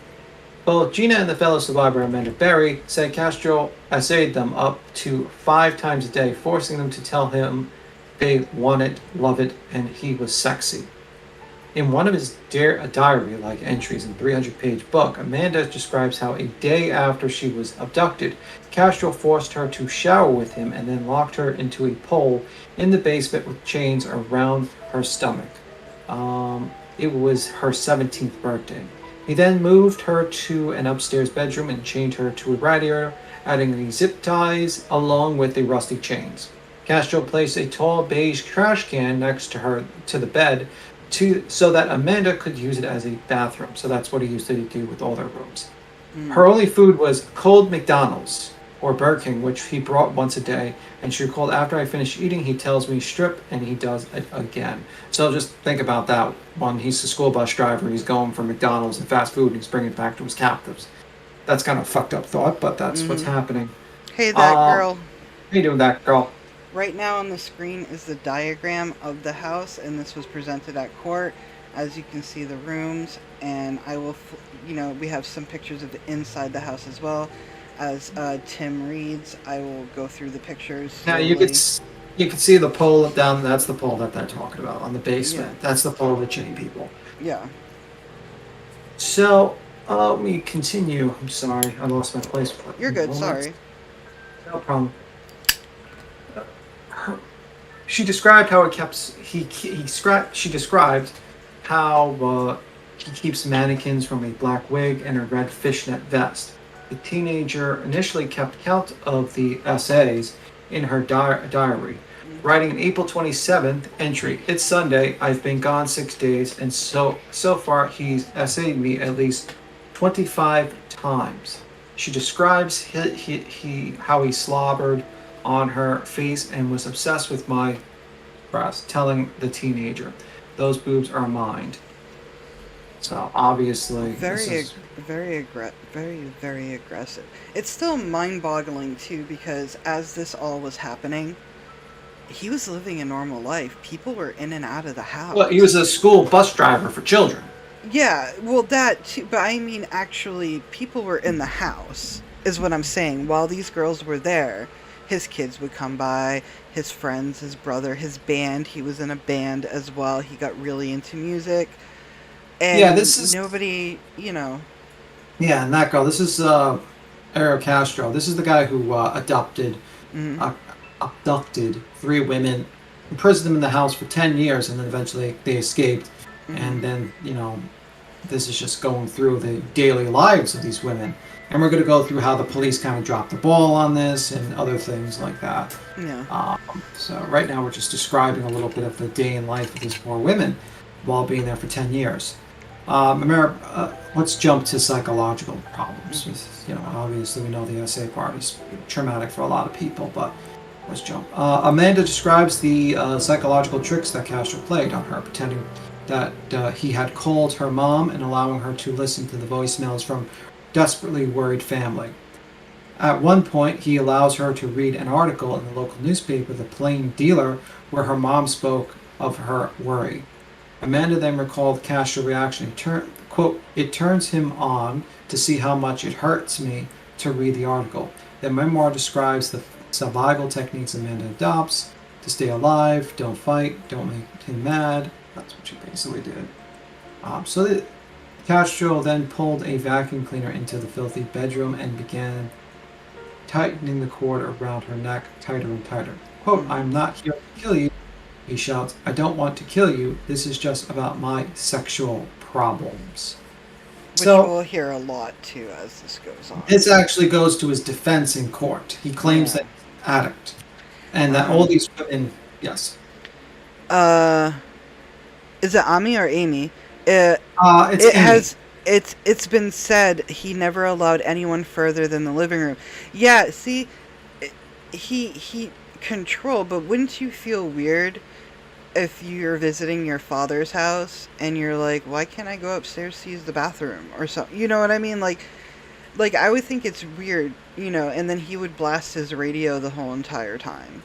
Both Gina and the fellow survivor Amanda Berry said Castro essayed them up to 5 times a day, forcing them to tell him they want it, love it, and he was sexy. In one of his diary-like entries in a 300-page book, Amanda describes how a day after she was abducted, Castro forced her to shower with him and then locked her into a pole in the basement with chains around her stomach. It was her 17th birthday. He then moved her to an upstairs bedroom and chained her to a radiator, adding the zip ties along with the rusty chains. Castro placed a tall beige trash can next to the bed so that Amanda could use it as a bathroom. So that's what he used to do with all their rooms. Her only food was cold McDonald's or Burger King, which he brought once a day. And she recalled, after I finish eating, he tells me strip, and he does it again. So just think about that. When he's a school bus driver, he's going for McDonald's and fast food, and he's bringing it back to his captives. That's kind of a fucked up thought, but that's what's happening. Hey, that girl. How you doing, that girl? Right now on the screen is the diagram of the house, and this was presented at court. As you can see, the rooms, and I will, we have some pictures of the inside the house as well. As Tim reads, I will go through the pictures slowly. Now you can see the pole down. That's the pole that they're talking about on the basement. Yeah. That's the pole that chain people. Yeah. So let me continue. I'm sorry, I lost my place. You're good. Sorry. No problem. She described how it kept. She described how he keeps mannequins from a black wig and a red fishnet vest. The teenager initially kept count of the essays in her diary, writing an April 27th entry. It's Sunday. I've been gone 6 days, and so far he's essayed me at least 25 times. She describes how he slobbered on her face and was obsessed with my breasts, telling the teenager, "Those boobs are mine." So obviously, very aggressive. It's still mind-boggling too, because as this all was happening, he was living a normal life. People were in and out of the house. Well, he was a school bus driver for children. Yeah, well, that too, but I mean, actually, people were in the house, is what I'm saying. While these girls were there, his kids would come by, his friends, his brother, his band. He was in a band as well. He got really into music. And yeah, this is nobody, Yeah, and that girl. This is Ariel Castro. This is the guy who abducted 3 women, imprisoned them in the house for 10 years, and then eventually they escaped. And then, this is just going through the daily lives of these women. And we're going to go through how the police kind of dropped the ball on this and other things like that. Yeah. So right now we're just describing a little bit of the day in life of these poor women while being there for 10 years. Let's jump to psychological problems. Obviously we know the essay part is traumatic for a lot of people, but let's jump. Amanda describes the psychological tricks that Castro played on her, pretending that he had called her mom and allowing her to listen to the voicemails from desperately worried family. At one point, he allows her to read an article in the local newspaper, The Plain Dealer, where her mom spoke of her worry. Amanda then recalled Castro's reaction. Quote, "It turns him on to see how much it hurts me to read the article." The memoir describes the survival techniques Amanda adopts to stay alive, don't fight, don't make him mad. That's what she basically did. Castro then pulled a vacuum cleaner into the filthy bedroom and began tightening the cord around her neck tighter and tighter. Quote, "I'm not here to kill you," he shouts. "I don't want to kill you. This is just about my sexual problems." Which we'll hear a lot, too, as this goes on. This actually goes to his defense in court. He claims that he's an addict. And that all these women... Yes. Is it Ami or Amy? It's been said he never allowed anyone further than the living room. Yeah, see, he controlled, but wouldn't you feel weird if you're visiting your father's house and you're like, why can't I go upstairs to use the bathroom or something? You know what I mean? Like I would think it's weird, and then he would blast his radio the whole entire time.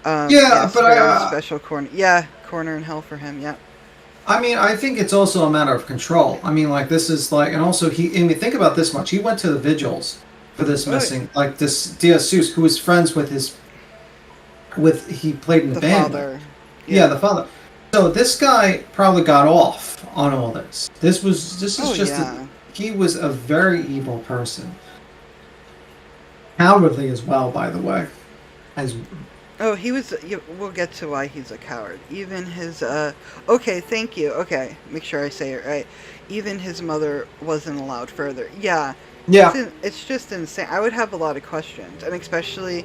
Yeah, Yes, but very special corner. Yeah, corner in hell for him. Yeah. I mean, I think it's also a matter of control. I mean, like this is like, and also I mean, think about this much. He went to the vigils for this Oh, missing, like this Diaz Seuss, who was friends with he played in the the band with. father. Yeah, Yeah. the father. So this guy probably got off on all this. This is Oh just yeah. he was a very evil person, cowardly as well, by the way. As Oh, he was. Yeah, we'll get to why he's a coward. Even his. Okay, thank you. Okay, make sure I say it right. Even his mother wasn't allowed further. Yeah, yeah, it's just insane. I would have a lot of questions, and especially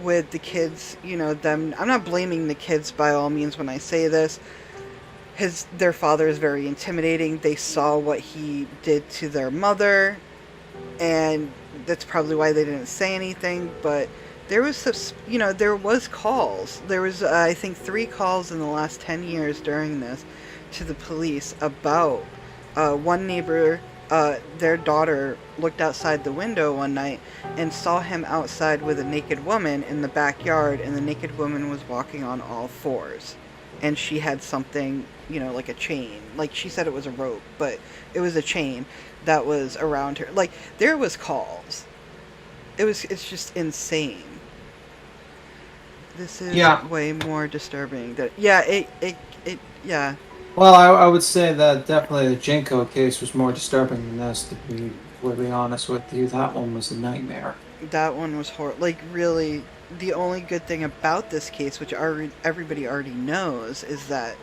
with the kids. You know, them. I'm not blaming the kids by all means when I say this. Their father is very intimidating. They saw what he did to their mother, and that's probably why they didn't say anything. But there was there was calls. There was I think 3 calls in the last 10 years during this to the police about one neighbor. Their daughter looked outside the window one night and saw him outside with a naked woman in the backyard, and the naked woman was walking on all fours, and she had something, like a chain. Like, she said it was a rope, but it was a chain that was around her. Like, there was calls. It's just insane. This is yeah. way more disturbing. Yeah. Well, I would say that definitely the Jinko case was more disturbing than this. To be really honest with you, that one was a nightmare. That one was horrible. Like, really, the only good thing about this case, which everybody already knows, is that,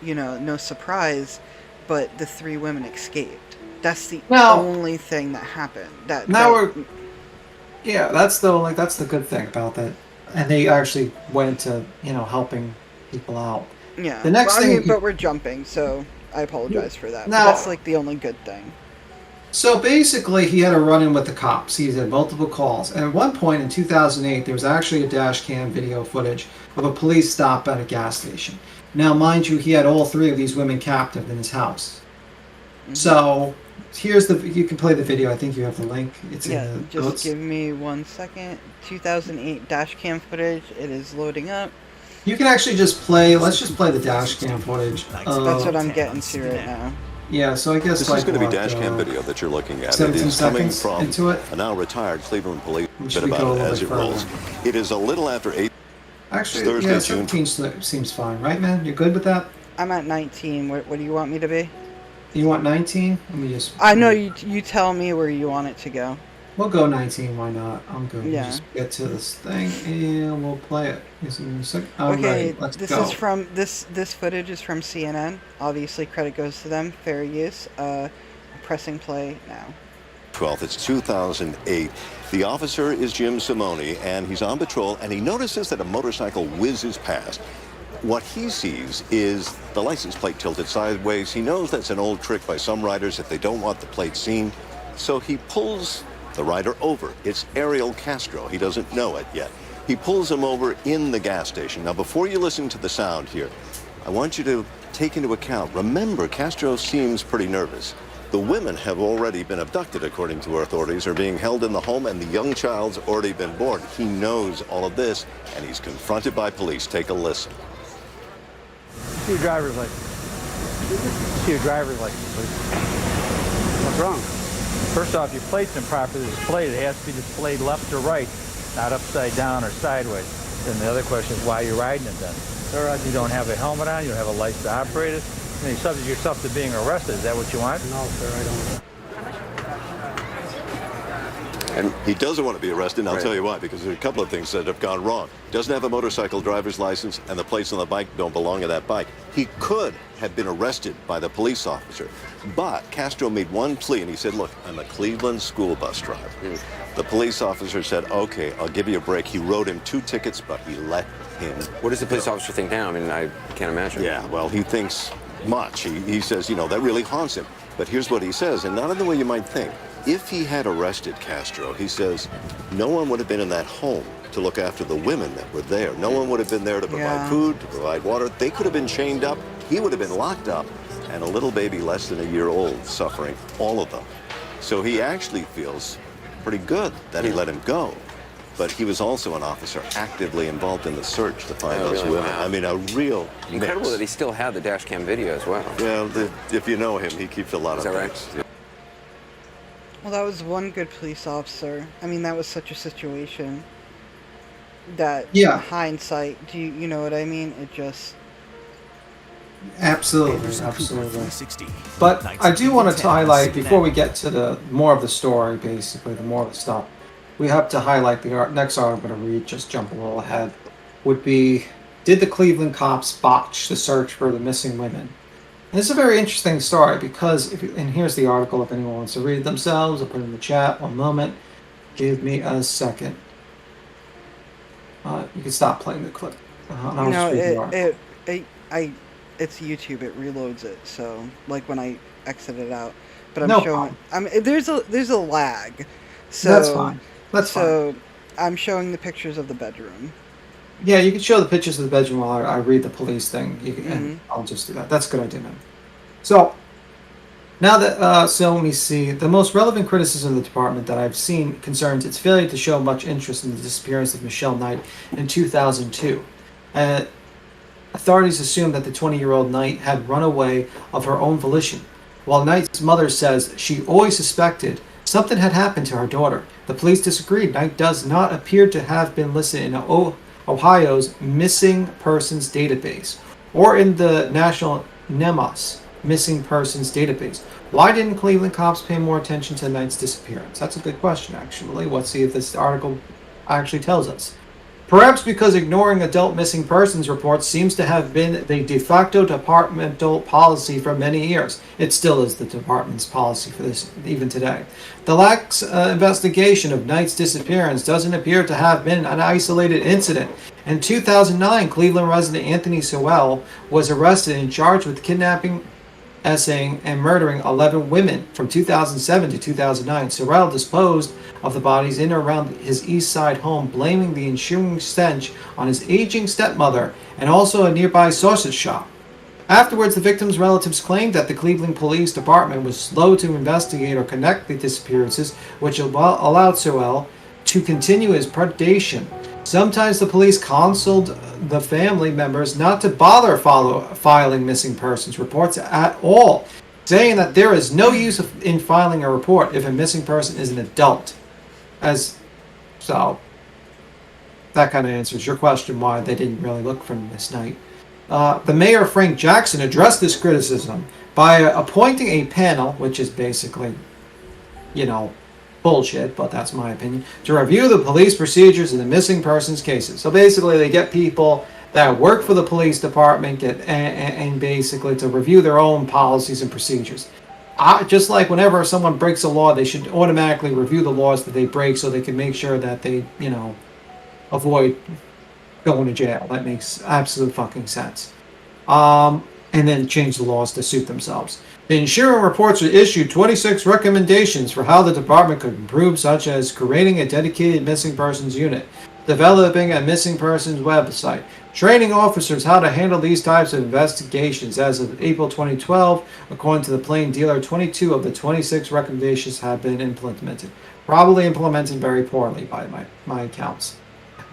no surprise, but the 3 women escaped. That's the only thing that happened. Yeah, that's the good thing about that. And they actually went to, helping people out. Yeah. The next thing, but we're jumping, so I apologize for that. Now, but that's like the only good thing. So basically, he had a run-in with the cops. He had multiple calls. And at one point in 2008, there was actually a dash cam video footage of a police stop at a gas station. Now, mind you, he had all 3 of these women captive in his house. Mm-hmm. So you can play the video. I think you have the link. It's in the just notes. Give me 1 second. 2008 dash cam footage. It is loading up. You can actually just play. Let's just play the dash cam footage. That's what I'm getting to right now. Yeah, so I guess this is going to be dash cam video that you're looking at. 17 it is coming seconds from into it. A now retired Cleveland police. Bit about it as it rolls. It is a little after 8. Actually, Thursday, yeah, 17 seems fine, right, man? You're good with that? I'm at 19. What do you want me to be? You want 19? Let me just. I know you tell me where you want it to go. We'll go 19. Why not? I'm good. Yeah. We'll just get to this thing and we'll play it. Okay. Right, let's this go. is from this footage is from CNN. Obviously, credit goes to them. Fair use. Pressing play now. 12th. It's 2008. The officer is Jim Simone, and he's on patrol, and he notices that a motorcycle whizzes past. What he sees is the license plate tilted sideways. He knows that's an old trick by some riders if they don't want the plate seen. So he pulls the rider over. It's Ariel Castro. He doesn't know it yet. He pulls him over in the gas station. Now, before you listen to the sound here, I want you to take into account, remember, Castro seems pretty nervous. The women have already been abducted, according to authorities, are being held in the home, and the young child's already been born. He knows all of this, and he's confronted by police. Take a listen. See your driver's license. See your driver's license, please. What's wrong? First off, your plate's improperly displayed. It has to be displayed left or right, not upside down or sideways. Then the other question is why you're riding it then. Sir, you don't have a helmet on, you don't have a license to operate it. You subject yourself to being arrested. Is that what you want? No, sir, I don't. And he doesn't want to be arrested, and I'll tell you why, because there are a couple of things that have gone wrong. Doesn't have a motorcycle driver's license, and the plates on the bike don't belong to that bike. He could have been arrested by the police officer, but Castro made one plea, and he said, look, I'm a Cleveland school bus driver. The police officer said, okay, I'll give you a break. He wrote him 2 tickets, but he let him What does the police officer think now? I mean, I can't imagine. Yeah, well, he thinks much. He says, that really haunts him. But here's what he says, and not in the way you might think. If he had arrested Castro, he says, no one would have been in that home to look after the women that were there. No one would have been there to provide food, to provide water. They could have been chained up. He would have been locked up. And a little baby less than a year old suffering, all of them. So he actually feels pretty good that he let him go. but he was also an officer actively involved in the search to find Oh, those really? women. Wow. I mean, a real Incredible mix. that he still had the dash cam video as well. Well, if you know him, he keeps a lot Is of that right? things. Well, that was one good police officer. I mean, that was such a situation that Yeah. hindsight, you know what I mean? It just... Absolutely, absolutely. But I do want to highlight, before we get to the more of the story, basically, the more of the stuff, we have to highlight the next article I'm going to read, just jump a little ahead, would be, did the Cleveland cops botch the search for the missing women? And this is a very interesting story because, and here's the article if anyone wants to read it themselves, I'll put it in the chat, one moment. Give me a second. You can stop playing the clip. And I'll just read the article. It's YouTube. It reloads it. So, like when I exit it out, but I'm No showing. There's a lag. So That's fine. That's fine. So I'm showing the pictures of the bedroom. Yeah, you can show the pictures of the bedroom while I read the police thing. And I'll just do that. That's a good idea, man. So, now that, so let me see. The most relevant criticism of the department that I've seen concerns its failure to show much interest in the disappearance of Michelle Knight in 2002. Authorities assume that the 20-year-old Knight had run away of her own volition. While Knight's mother says she always suspected something had happened to her daughter, the police disagreed. Knight does not appear to have been listed in Ohio's missing persons database or in the national NEMAS missing persons database. Why didn't Cleveland cops pay more attention to Knight's disappearance? That's a good question, actually. Let's see if this article actually tells us. Perhaps because ignoring adult missing persons reports seems to have been the de facto departmental policy for many years. It still is the department's policy for this even today. The lax investigation of Knight's disappearance doesn't appear to have been an isolated incident. In 2009, Cleveland resident Anthony Sewell was arrested and charged with kidnapping, essaying, and murdering 11 women from 2007 to 2009. Sorrell disposed of the bodies in or around his East Side home, blaming the ensuing stench on his aging stepmother and also a nearby sausage shop. Afterwards, the victims' relatives claimed that the Cleveland Police Department was slow to investigate or connect the disappearances, which allowed Sorrell to continue his predation. Sometimes the police counseled the family members not to bother filing missing persons reports at all, saying that there is no use in filing a report if a missing person is an adult. So, that kind of answers your question why they didn't really look for Miss Knight. The mayor, Frank Jackson, addressed this criticism by appointing a panel, which is basically, bullshit, but that's my opinion, to review the police procedures in the missing persons cases. So basically they get people that work for the police department and basically to review their own policies and procedures. Just like whenever someone breaks a law, they should automatically review the laws that they break so they can make sure that they, avoid going to jail. That makes absolute fucking sense. And then change the laws to suit themselves. The insurance reports issued 26 recommendations for how the department could improve, such as creating a dedicated missing persons unit, developing a missing persons website, training officers how to handle these types of investigations. As of April 2012, according to the Plain Dealer, 22 of the 26 recommendations have been implemented. Probably implemented very poorly by my accounts.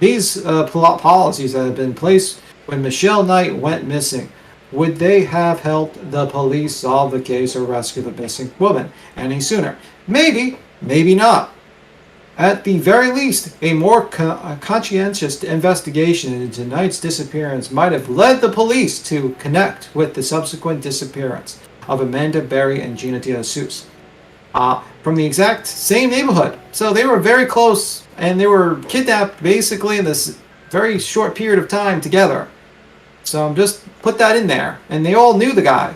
These policies that have been in place when Michelle Knight went missing, would they have helped the police solve the case or rescue the missing woman any sooner? Maybe, maybe not. At the very least, a more conscientious investigation into Knight's disappearance might have led the police to connect with the subsequent disappearance of Amanda Berry and Gina DeSuze from the exact same neighborhood. So they were very close, and they were kidnapped basically in this very short period of time together. So just put that in there. And they all knew the guy.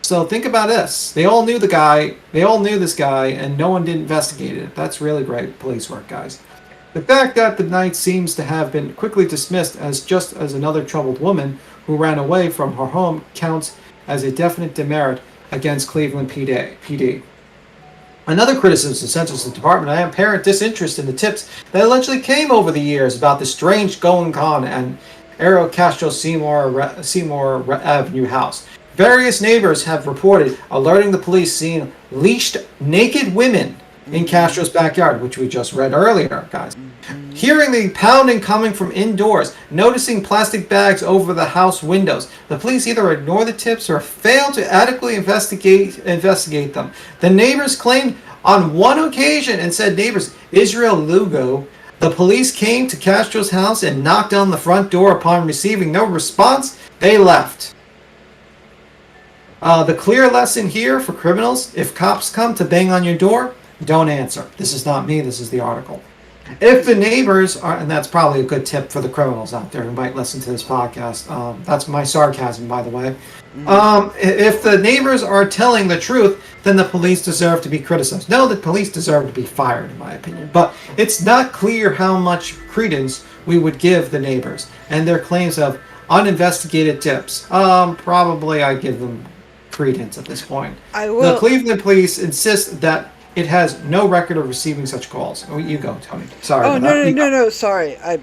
So think about this. They all knew the guy. They all knew this guy, and no one did investigate it. That's really great police work, guys. The fact that the Knight seems to have been quickly dismissed as just as another troubled woman who ran away from her home counts as a definite demerit against Cleveland PD. Another criticism centers the department on apparent disinterest in the tips that allegedly came over the years about the strange going-on and Ariel Castro Seymour Avenue house. Various neighbors have reported alerting the police seeing leashed naked women in Castro's backyard, which we just read earlier, guys. Hearing the pounding coming from indoors, noticing plastic bags over the house windows, the police either ignore the tips or fail to adequately investigate them. The neighbors claimed on one occasion, and said neighbors Israel Lugo, the police came to Castro's house and knocked on the front door. Upon receiving no response, they left. The clear lesson here for criminals: if cops come to bang on your door, don't answer. This is not me, this is the article. If the neighbors are, and that's probably a good tip for the criminals out there who might listen to this podcast. That's my sarcasm, by the way. If the neighbors are telling the truth, then the police deserve to be criticized. No, the police deserve to be fired, in my opinion. But it's not clear how much credence we would give the neighbors and their claims of uninvestigated tips. Probably I give them credence at this point. I will. The Cleveland police insist that it has no record of receiving such calls. Oh, you go, Tony. Sorry. Oh, no. Sorry. I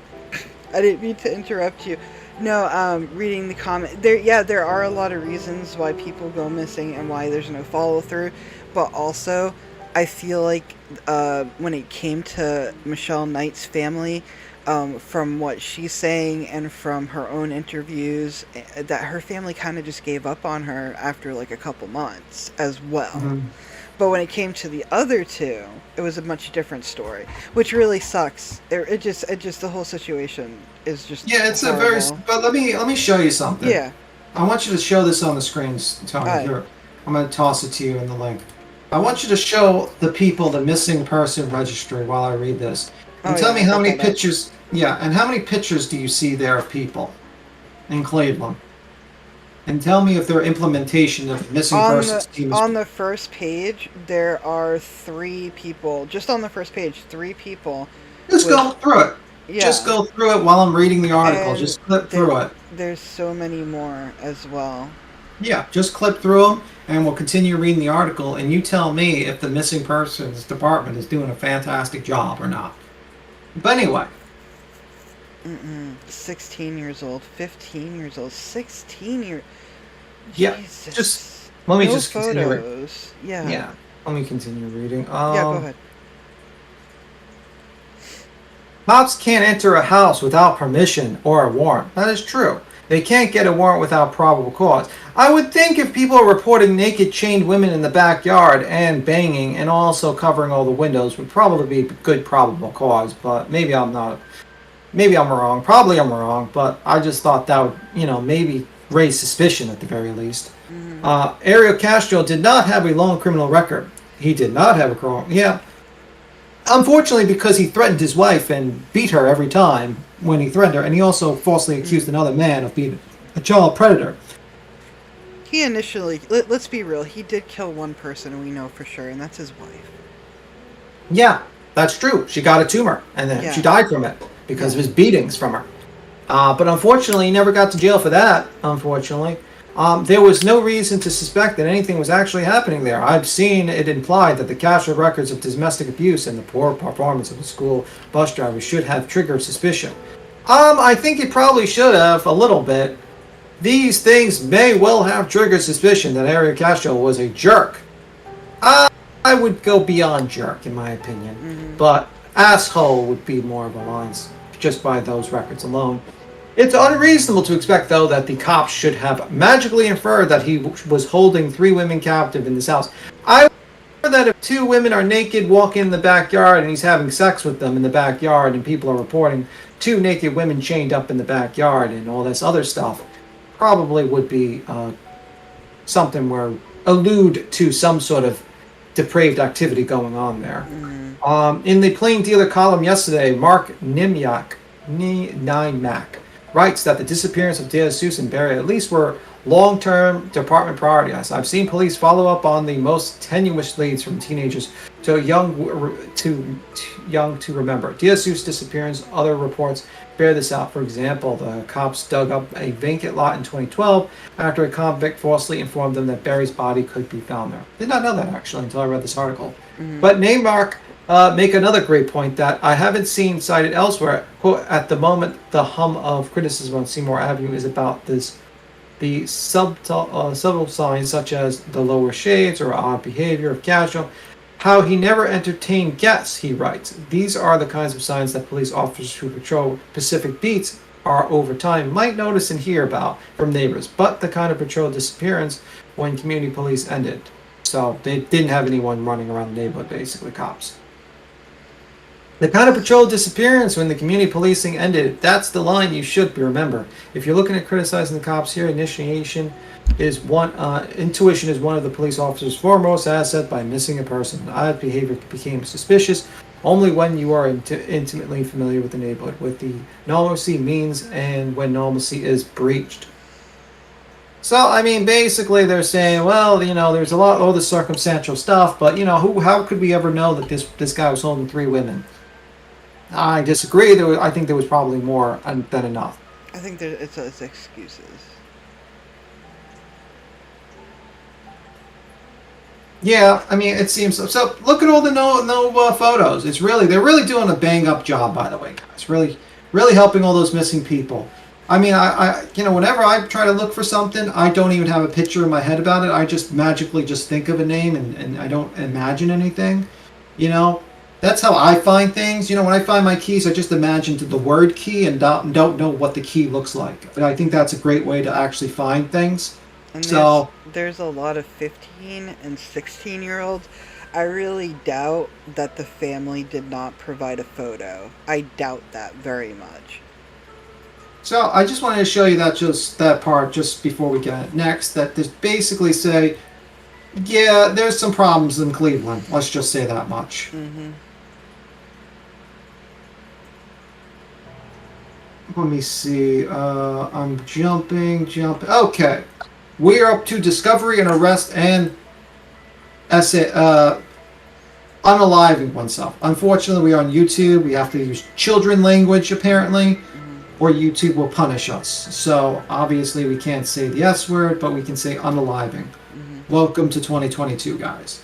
didn't mean to interrupt you. No, reading the comment. There are a lot of reasons why people go missing and why there's no follow through. But also, I feel like when it came to Michelle Knight's family, from what she's saying and from her own interviews, that her family kind of just gave up on her after like a couple months as well. Mm-hmm. But when it came to the other two, it was a much different story, which really sucks. It just the whole situation is just it's horrible. A very. But let me show you something. Yeah, I want you to show this on the screen, Tony. Right. Here, I'm going to toss it to you in the link. I want you to show the people the missing person registry while I read this, and tell me how many pictures. Yeah, and how many pictures do you see there of people in Cleveland? And tell me if their implementation of missing persons teams. On the first page, there are 3 people. Just on the first page, 3 people. Just go through it. Yeah. Just go through it while I'm reading the article. Just clip through it. There's so many more as well. Yeah, just clip through them, and we'll continue reading the article, and you tell me if the missing persons department is doing a fantastic job or not. But anyway. 16 years old, 15 years old, 16 years. Yeah, Jesus. just let me no just continue. Photos. Yeah, let me continue reading. Go ahead. Cops can't enter a house without permission or a warrant. That is true. They can't get a warrant without probable cause. I would think if people are reporting naked chained women in the backyard and banging and also covering all the windows would probably be good probable cause, but maybe I'm not. Maybe I'm wrong. Probably I'm wrong, but I just thought that would, maybe raise suspicion at the very least. Mm-hmm. Ariel Castro did not have a long criminal record. He did not have a criminal. Yeah. Unfortunately, because he threatened his wife and beat her every time when he threatened her, and he also falsely accused another man of being a child predator. He initially, let's be real, he did kill one person we know for sure, and that's his wife. Yeah. That's true. She got a tumor, and then she died from it because of his beatings from her. But unfortunately, he never got to jail for that, unfortunately. There was no reason to suspect that anything was actually happening there. I've seen it implied that the Castro records of domestic abuse and the poor performance of the school bus driver should have triggered suspicion. I think it probably should have, a little bit. These things may well have triggered suspicion that Ariel Castro was a jerk. I would go beyond jerk, in my opinion. But asshole would be more of a line just by those records alone. It's unreasonable to expect, though, that the cops should have magically inferred that he was holding 3 women captive in this house. I would that if 2 women are naked, walk in the backyard, and he's having sex with them in the backyard, and people are reporting 2 naked women chained up in the backyard and all this other stuff, probably would be something where allude to some sort of depraved activity going on there. In the Plain Dealer column yesterday, Mark Nimak writes that the disappearance of DeSuze and Barry at least were long-term department priorities. I've seen police follow up on the most tenuous leads from teenagers to young to remember. DeSuze disappearance, other reports bear this out. For example, the cops dug up a vacant lot in 2012 after a convict falsely informed them that Barry's body could be found there. Did not know that, actually, until I read this article. But Neymark make another great point that I haven't seen cited elsewhere. Quote, at the moment, the hum of criticism on Seymour Avenue is about the subtle signs such as the lower shades or odd behavior of Castro How he never entertained guests, he writes. These are the kinds of signs that police officers who patrol Pacific beats are over time might notice and hear about from neighbors, but the kind of patrol disappearance when community police ended. So they didn't have anyone running around the neighborhood, basically, cops. The kind of patrol disappearance when the community policing ended, that's the line you should remember. If you're looking at criticizing the cops here, intuition is one of the police officer's foremost asset by missing a person. Odd behavior became suspicious only when you are intimately familiar with the neighborhood, with the normalcy means, and when normalcy is breached. So, I mean, basically they're saying, well, there's all this circumstantial stuff, but, how could we ever know that this guy was holding 3 women? I disagree. I think there was probably more than enough. I think it's excuses. Yeah, I mean, it seems so. So look at all the no photos. They're really doing a bang up job, by the way, guys. Really helping all those missing people. I mean, I whenever I try to look for something, I don't even have a picture in my head about it. I just magically just think of a name and I don't imagine anything. That's how I find things. When I find my keys, I just imagine the word key and don't know what the key looks like. But I think that's a great way to actually find things. And So there's a lot of 15 and 16-year-olds. I really doubt that the family did not provide a photo. I doubt that very much. So I just wanted to show you that part just before we get next. That there's basically say, yeah, there's some problems in Cleveland. Let's just say that much. Mm-hmm. Let me see. I'm jumping. Okay. We are up to discovery and arrest and unaliving oneself. Unfortunately, we are on YouTube. We have to use children language, apparently, or YouTube will punish us. So, obviously, we can't say the S word, but we can say unaliving. Welcome to 2022, guys.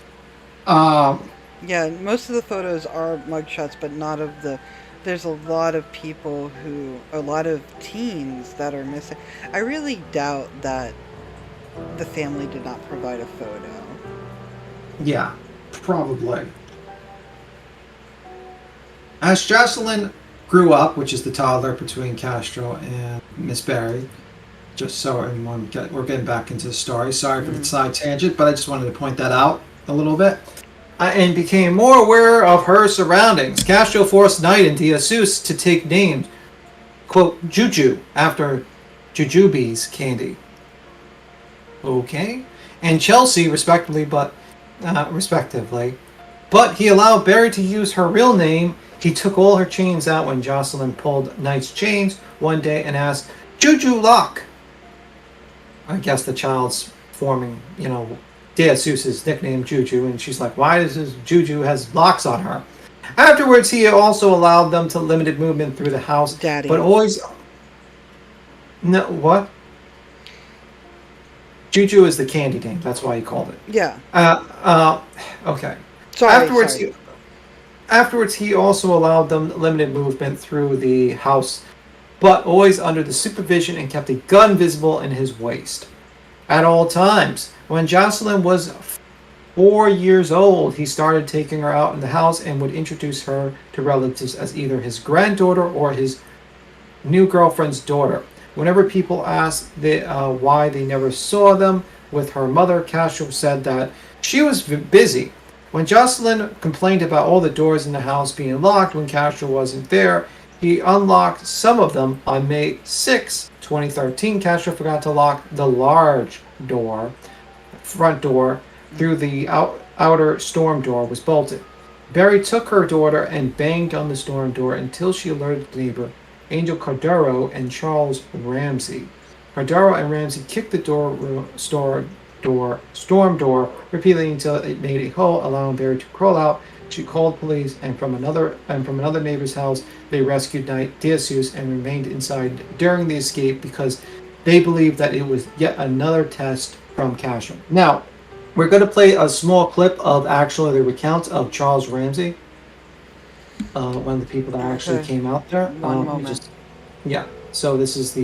Yeah, most of the photos are mugshots, but not of the... There's a lot of a lot of teens that are missing. I really doubt that the family did not provide a photo. Yeah, probably. As Jocelyn grew up, which is the toddler between Castro and Miss Barry, just so everyone we're getting back into the story. Sorry for the side tangent, but I just wanted to point that out a little bit. And became more aware of her surroundings. Castro forced Knight and Jesus to take names, quote, Juju, after Jujubee's candy. Okay. And Chelsea, respectively. But he allowed Barry to use her real name. He took all her chains out when Jocelyn pulled Knight's chains one day and asked, Juju lock. I guess the child's forming, DeSuse's nickname Juju, and she's like, why does this Juju has locks on her? Afterwards, he also allowed them to limited movement through the house. Daddy. But always... No, what? Juju is the candy name. That's why he called it. Yeah. Okay. Sorry. Afterwards, he also allowed them limited movement through the house, but always under the supervision and kept a gun visible in his waist at all times. When Jocelyn was 4 years old, he started taking her out in the house and would introduce her to relatives as either his granddaughter or his new girlfriend's daughter. Whenever people asked why they never saw them with her mother, Castro said that she was busy. When Jocelyn complained about all the doors in the house being locked when Castro wasn't there, he unlocked some of them. On May 6, 2013, Castro forgot to lock the large door, front door, through the outer storm door was bolted. Barry took her daughter and banged on the storm door until she alerted the neighbor, Angel Cordero and Charles Ramsey. Cordero and Ramsey kicked the storm door repeatedly until it made a hole, allowing Barry to crawl out. She called police, and from another neighbor's house, they rescued Knight, DeSuse, and remained inside during the escape because they believed that it was yet another test from Castro. Now, we're going to play a small clip of actually the recount of Charles Ramsey, one of the people that actually came out there. One moment. So this is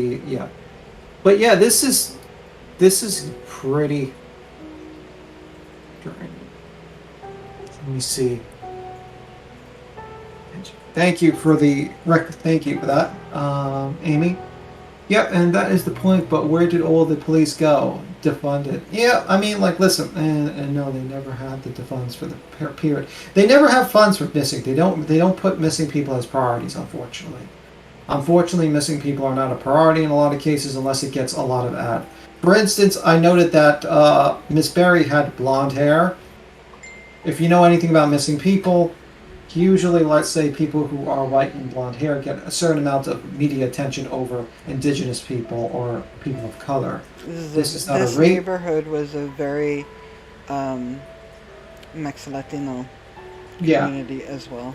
but yeah, this is pretty. Let me see. Thank you for that, Amy. Yep, and that is the point. But where did all the police go? Defunded. Yeah, I mean, like, listen, and no, they never had the funds for the period. They never have funds for missing. They don't put missing people as priorities, unfortunately. Unfortunately, missing people are not a priority in a lot of cases unless it gets a lot of ad. For instance, I noted that Miss Berry had blonde hair. If you know anything about missing people, usually, let's say, people who are white and blonde hair get a certain amount of media attention over indigenous people or people of color. This neighborhood was a very Mex-Latino community as well.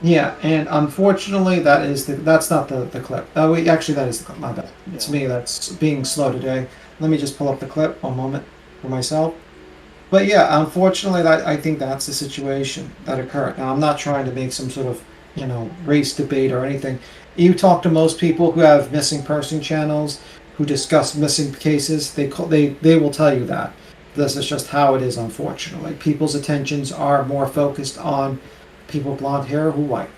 Yeah, and unfortunately, that's not the clip. Actually, that is the clip. My bad. It's me that's being slow today. Let me just pull up the clip. One moment for myself. But yeah, unfortunately, I think that's the situation that occurred. Now, I'm not trying to make some sort of, race debate or anything. You talk to most people who have missing person channels, who discuss missing cases. They will tell you that. This is just how it is, unfortunately. People's attentions are more focused on people with blonde hair who white.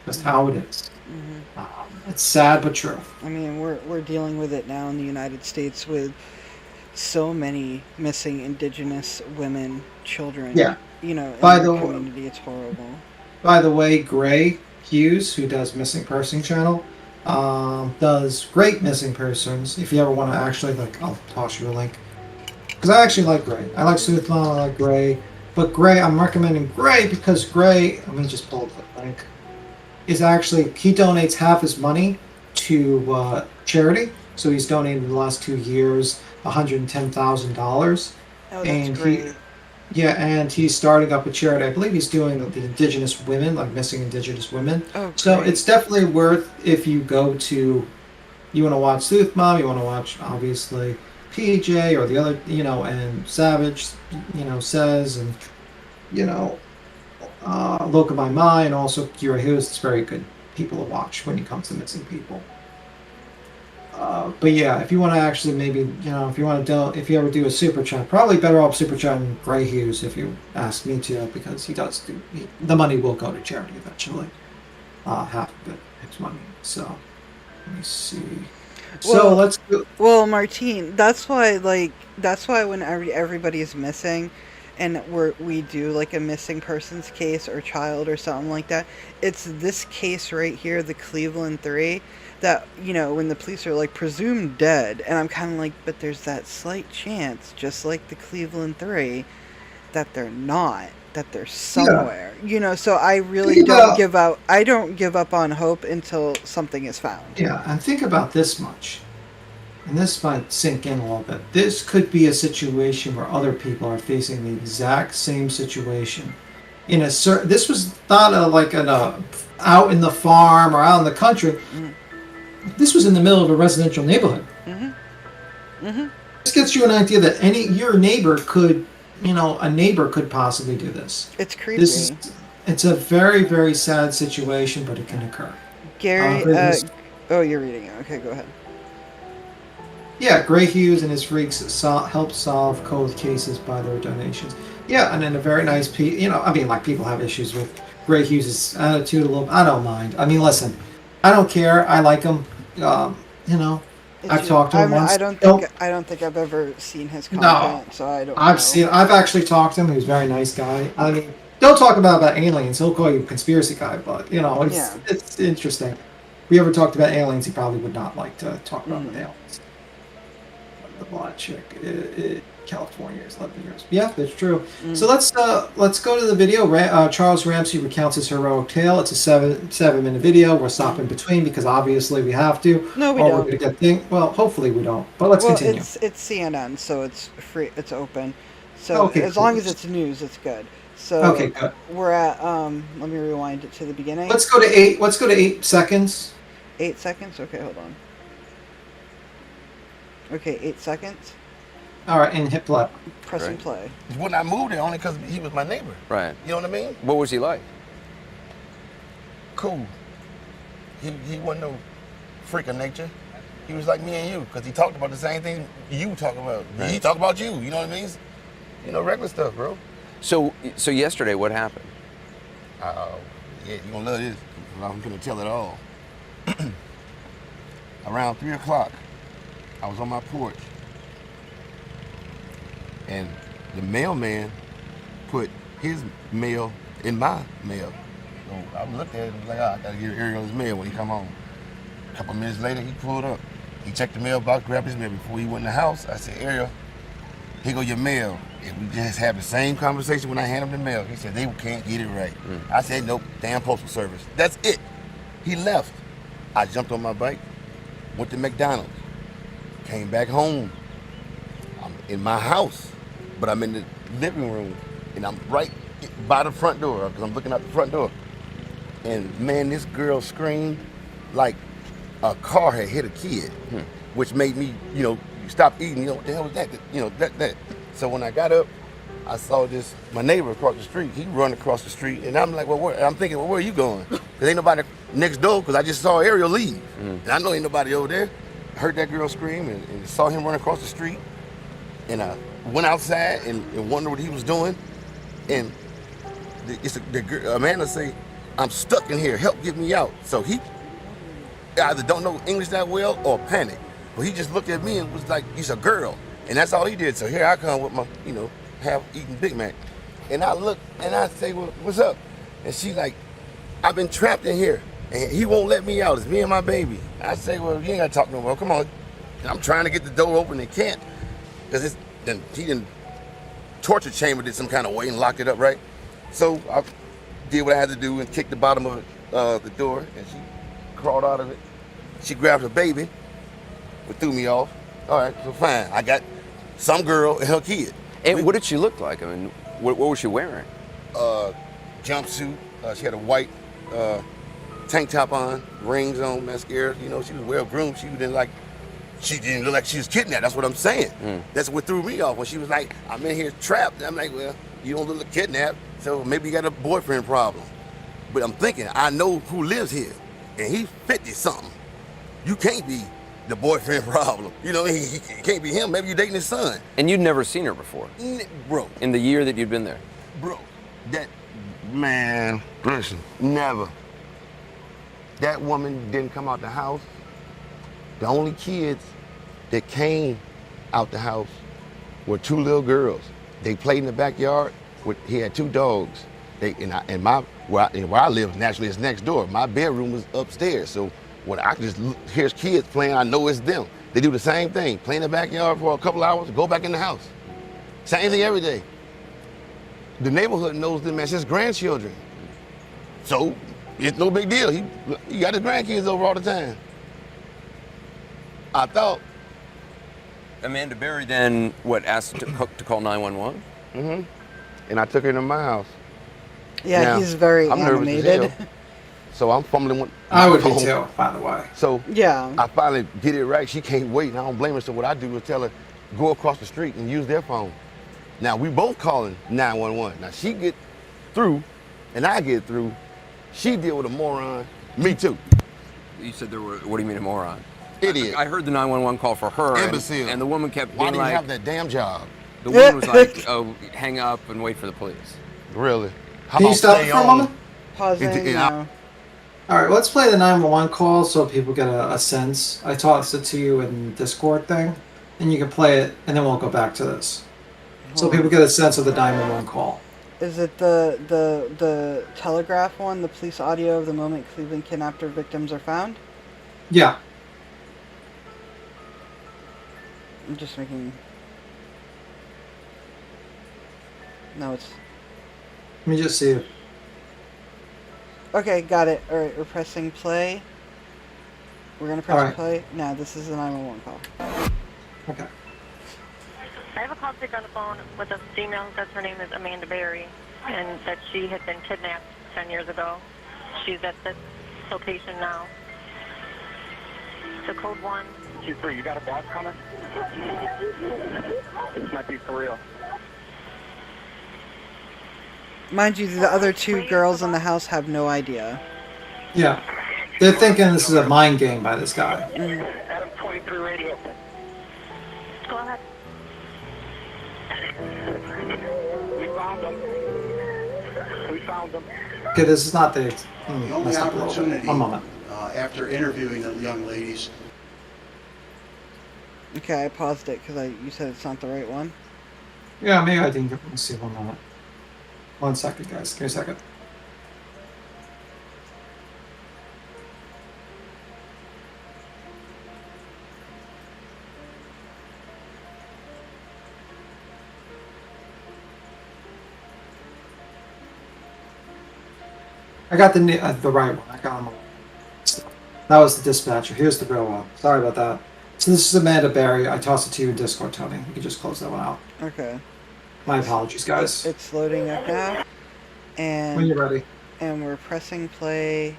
Just how it is. Mm-hmm. It's sad but true. I mean, we're dealing with it now in the United States with so many missing indigenous women, children. Yeah. In the community, it's horrible. By the way, Gray Hughes, who does Missing Person Channel, does great missing persons. If you ever want to actually, I'll toss you a link. Because I actually like Gray. I like Soothmon, I like Gray. But Gray, I'm recommending Gray because Gray, let me just pull up the link, is actually, he donates half his money to charity. So he's donated in the last 2 years $110,000. Oh, that's great. And he's starting up a charity. I believe he's doing the indigenous women, like missing indigenous women. Oh, great. So it's definitely worth, if you go to, you want to watch Sleuth Mom, you want to watch, obviously, PJ or the other, and Savage, says, and, Loca by Mai, and also Kira Hughes. It's very good people to watch when it comes to missing people. But yeah, if you want to actually maybe, if you ever do a super chat, probably better off super chatting Gray Hughes if you ask me to, because he does the money will go to charity eventually. Half of it is money. So let me see. So let's go. Well, Martine, that's why when everybody is missing, and we do like a missing persons case or child or something like that, it's this case right here, the Cleveland 3. That, when the police are like presumed dead, and I'm kind of like, but there's that slight chance, just like the Cleveland 3, that they're not, that they're somewhere. So I really don't give out. I don't give up on hope until something is found. Yeah, and think about this much, and this might sink in a little bit. This could be a situation where other people are facing the exact same situation. This was not out in the farm or out in the country. Mm. This was in the middle of a residential neighborhood. Mm-hmm. Mm-hmm. This gets you an idea that your neighbor could, a neighbor could possibly do this. It's creepy. It's a very, very sad situation, but it can occur. Gary, you're reading it. Okay, go ahead. Yeah, Gray Hughes and his freaks help solve cold cases by their donations. Yeah, and then a very nice piece. People have issues with Gray Hughes' attitude a little. I don't mind. I mean, listen, I don't care. I like him. I've talked to him once. I don't think I've ever seen his content, so I don't know. I've actually talked to him. He's a very nice guy. I mean, don't talk about aliens. He'll call you a conspiracy guy, but it's interesting. If we ever talked about aliens, he probably would not like to talk about aliens. The blonde chick, California is 11 years. Yeah, that's true. So let's go to the video. Charles Ramsey recounts his heroic tale. It's a 7-minute video. We'll stop in between because obviously we have to. No, we don't. We're gonna get well, hopefully we don't. But let's continue. It's CNN, so it's free. It's open. So as long as it's news, it's good. So okay, good. We're at let me rewind it to the beginning. Let's go to 8. Let's go to 8 seconds. 8 seconds. Okay, hold on. Okay, 8 seconds. All right, and hit play. Pressing play. When I moved there, only because he was my neighbor. Right. You know what I mean? What was he like? Cool. He wasn't no freak of nature. He was like me and you, because he talked about the same thing you talk about. Right. He talked about you. You know what I mean? Regular stuff, bro. So yesterday, what happened? Yeah, you're gonna love this. I'm gonna tell it all. Around 3 o'clock, I was on my porch, and the mailman put his mail in my mail. So I looked at it and was like, I gotta give Ariel his mail when he come home. A couple minutes later, he pulled up. He checked the mailbox, grabbed his mail before he went in the house. I said, Ariel, here go your mail. And we just had the same conversation when I handed him the mail. He said, they can't get it right. I said, nope, damn postal service. That's it. He left. I jumped on my bike, went to McDonald's, came back home. I'm in my house, but I'm in the living room, and I'm right by the front door, because I'm looking out the front door. And man, this girl screamed like a car had hit a kid, which made me, stop eating. What the hell was that? That. So when I got up, I saw my neighbor across the street. He run across the street, and I'm like, I'm thinking, where are you going? Because ain't nobody next door, because I just saw Ariel leave. And I know ain't nobody over there. I heard that girl scream and saw him run across the street. And I went outside and wondered what he was doing. And Amanda say, I'm stuck in here, help get me out. So he either don't know English that well or panic. But he just looked at me and was like, he's a girl. And that's all he did. So here I come with my, half-eaten Big Mac. And I look and I say, well, what's up? And she's like, I've been trapped in here and he won't let me out. It's me and my baby. I say, well, you ain't gotta talk no more, come on. And I'm trying to get the door open and can't. Because he didn't torture chambered it some kind of way and locked it up, right? So I did what I had to do and kicked the bottom of the door, and she crawled out of it. She grabbed her baby, but threw me off. All right, so fine. I got some girl and her kid. And what did she look like? I mean, what was she wearing? Jumpsuit. She had a white tank top on, rings on, mascara. She was well groomed. She didn't look like she was kidnapped. That's what I'm saying. That's what threw me off when she was like, I'm in here trapped. And I'm like, well, you don't look like kidnapped, so maybe you got a boyfriend problem. But I'm thinking, I know who lives here, and he's 50-something. You can't be the boyfriend problem. He can't be him. Maybe you're dating his son. And you'd never seen her before? Bro. In the year that you'd been there? Bro, listen, never. That woman didn't come out the house. The only kids that came out the house were two little girls. They played in the backyard. He had two dogs. Where I live naturally is next door. My bedroom was upstairs, so when I can just hear kids playing, I know it's them. They do the same thing, play in the backyard for a couple hours, go back in the house. Same thing every day. The neighborhood knows them as his grandchildren, so it's no big deal. He got his grandkids over all the time. I thought. Amanda Berry then, asked to call 911? Mm-hmm. And I took her to my house. Yeah, now, he's very I'm animated. nervous as hell, so I'm fumbling with I would be phone. too, by the way. So Yeah. I finally get it right. She can't wait, and I don't blame her. So what I do is tell her, go across the street and use their phone. Now we both calling 911. Now she get through, and I get through. She deal with a moron. Me too. You said there were, what do you mean a moron? Idiot. I heard the 911 call for her. Imbecile. And the woman kept Why being do you like, have that damn job? the woman was like, oh, hang up and wait for the police. Really? How Can you about stop stay for a on? moment? Pausing now. All right, let's play the 911 call so people get a sense. I tossed it to you in Discord thing, and you can play it, and then we'll go back to this. So people get a sense of the 911 call. Is it the Telegraph one, the police audio of the moment Cleveland kidnapped her victims are found? Yeah. I'm just making... No, it's... Let me just see it. Okay, got it. Alright, we're pressing play. We're gonna press Alright. play. Now, this is the 911 call. Okay. I have a call taker on the phone with a female who says her name is Amanda Berry and that she had been kidnapped 10 years ago. She's at this location now. So code 1. 2-3, you got a boss coming? This might be for real. Mind you, the other two girls in the house have no idea. Yeah. They're thinking this is a mind game by this guy. Adam 23 radio. Go ahead. We found them. found him. Okay, this is not the. The only messed up a little bit. opportunity, One moment. after interviewing the young ladies. Okay, I paused it because you said it's not the right one. Yeah, maybe I didn't get. Let's see, 1 moment. 1 second, guys. Give me a second. I got the right one. I got them all. That was the dispatcher. Here's the real one. Sorry about that. So this is Amanda Berry. I tossed it to you in Discord, Tony. You can just close that one out. Okay. My apologies, guys. It's loading up now. And When you're ready. And we're pressing play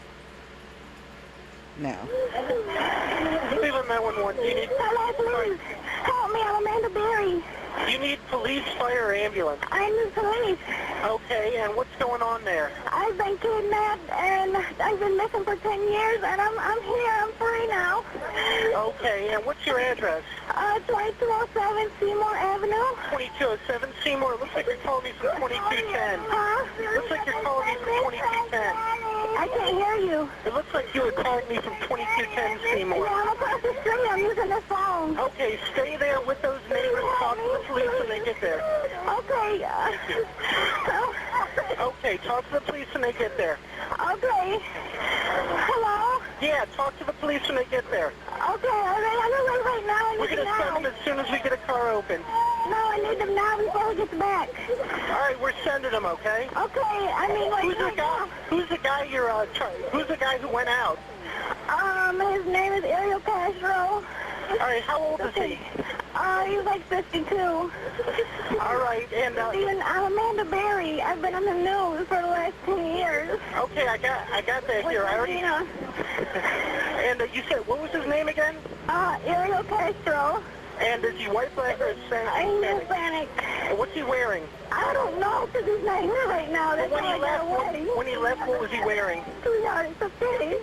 now. Cleveland 911. You need Hello, please. Help me, I'm Amanda Berry. You need police, fire, or ambulance. I'm the police. Okay, and what's going on there? I've been kidnapped and I've been missing for 10 years and I'm here. I'm free now. Okay, and what's your address? 2207 Seymour Avenue. 2207 Seymour. Looks like you're calling me from 2210. Huh? Looks like you're calling me from 2210. I can't hear you. It looks like you were calling me from 2210 Seymour. Yeah, I'm across the street. I'm using this phone. Okay, stay there with those neighbors. Talk to the police when they get there. Okay. Okay, talk to the police when they get there. Okay. Hello? Yeah, talk to the police when they get there. Okay, I'm away right now. I We're need going them to send now. them as soon as we get a car open. No, I need them now before we get back. All right, we're sending them, okay? Okay, I mean, like, Who's the guy you're, who's the guy who went out? his name is Ariel Castro. All right, how old is he? He's like 52. All right, and, Steven, I'm Amanda Berry. I've been on the news for the last 10 years. Okay, I got that here. I already... And you said, what was his name again? Ariel Castro. And is he white, black, or Hispanic? I'm Hispanic. And what's he wearing? I don't know, because he's not here right now. That's When why he I got left, away. when he left, what was he wearing? Sweetheart, it's okay.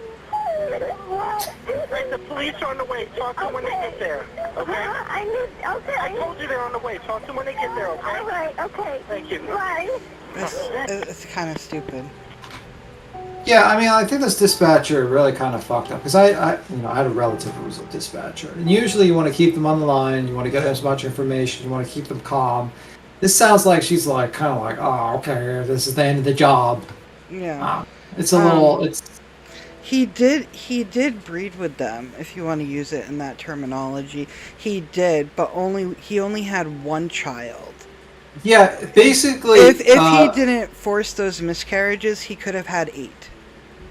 What? Right, the police are on the way. Talk to them when they get there. Okay? Okay. I told you they're on the way. Talk to them when they get there, okay? All right, okay. Thank you. Bye. It's kind of stupid. Yeah, I mean, I think this dispatcher really kind of fucked up because I had a relative who was a dispatcher, and usually you want to keep them on the line, you want to get as much information, you want to keep them calm. This sounds like she's like kind of like, oh, okay, this is the end of the job. Yeah. It's a little. It's. He did breed with them, if you want to use it in that terminology. He did, but he only had one child. Yeah, basically. If he didn't force those miscarriages, he could have had 8.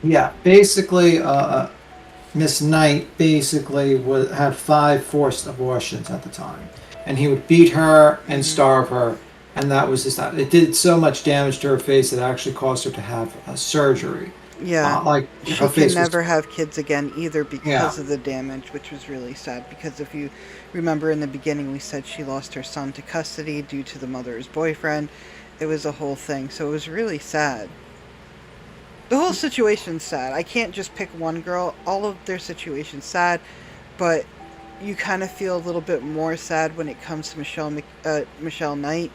Yeah, basically, Miss Knight basically had 5 forced abortions at the time, and he would beat her and starve her, and that was just that. It did so much damage to her face it actually caused her to have a surgery. Yeah, she her can face never have kids again either because Yeah. of the damage, which was really sad. Because if you remember in the beginning, we said she lost her son to custody due to the mother's boyfriend. It was a whole thing, so it was really sad. The whole situation's sad. I can't just pick one girl. All of their situation's sad, but you kind of feel a little bit more sad when it comes to Michelle Knight,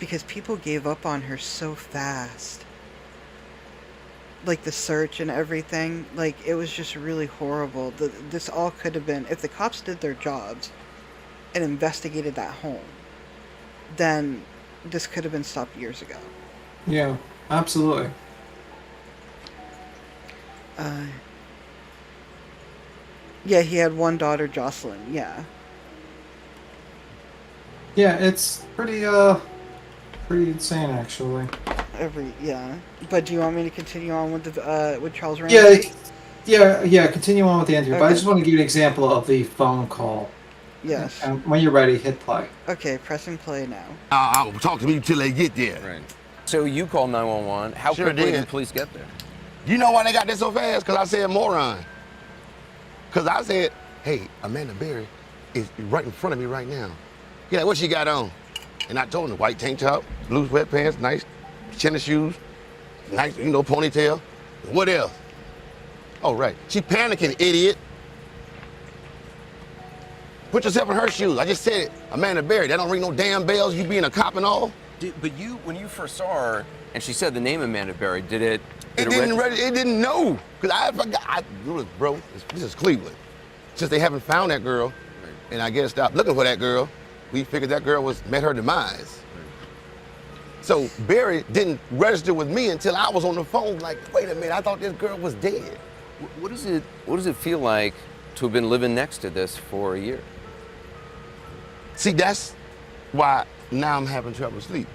because people gave up on her so fast. Like the search and everything, like it was just really horrible. This all could have been, if the cops did their jobs and investigated that home, then this could have been stopped years ago. Yeah, absolutely. Yeah, he had one daughter, Jocelyn. Yeah. Yeah, it's pretty insane actually. But do you want me to continue on with the with Charles Ramsey? Yeah. Continue on with the interview. Okay. But I just want to give you an example of the phone call. Yes. And when you're ready, hit play. Okay, pressing play now. Talk to me till they get there. Right. So you called 911. How Sure quickly did. did police get there? You know why they got there so fast? Because I said moron. Because I said, hey, Amanda Berry is right in front of me right now. Yeah, what she got on? And I told her, white tank top, blue sweatpants, nice tennis shoes, nice, ponytail. What else? Oh, right. She panicking, idiot. Put yourself in her shoes. I just said it. Amanda Berry, that don't ring no damn bells, you being a cop and all. But when you first saw her, and she said the name Amanda Berry, did it? It didn't know, because I forgot. Bro, this is Cleveland. Since they haven't found that girl, and I guess stopped looking for that girl, we figured that girl met her demise. So Barry didn't register with me until I was on the phone. Like, wait a minute, I thought this girl was dead. What does it feel like to have been living next to this for a year? See, that's why now I'm having trouble sleep.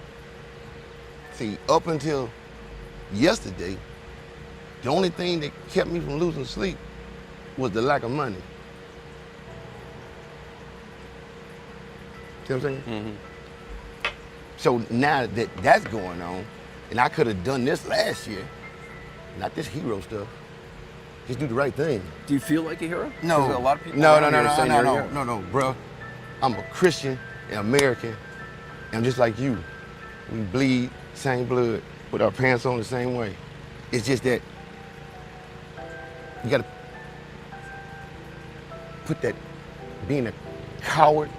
See, up until yesterday, the only thing that kept me from losing sleep was the lack of money. See what I'm saying? Mm-hmm. So now that that's going on, and I could have done this last year, not this hero stuff, just do the right thing. Do you feel like a hero? No. 'Cause a lot of people No, bro. I'm a Christian and American. I'm just like you. We bleed same blood, put our pants on the same way. It's just that you gotta put that being a coward,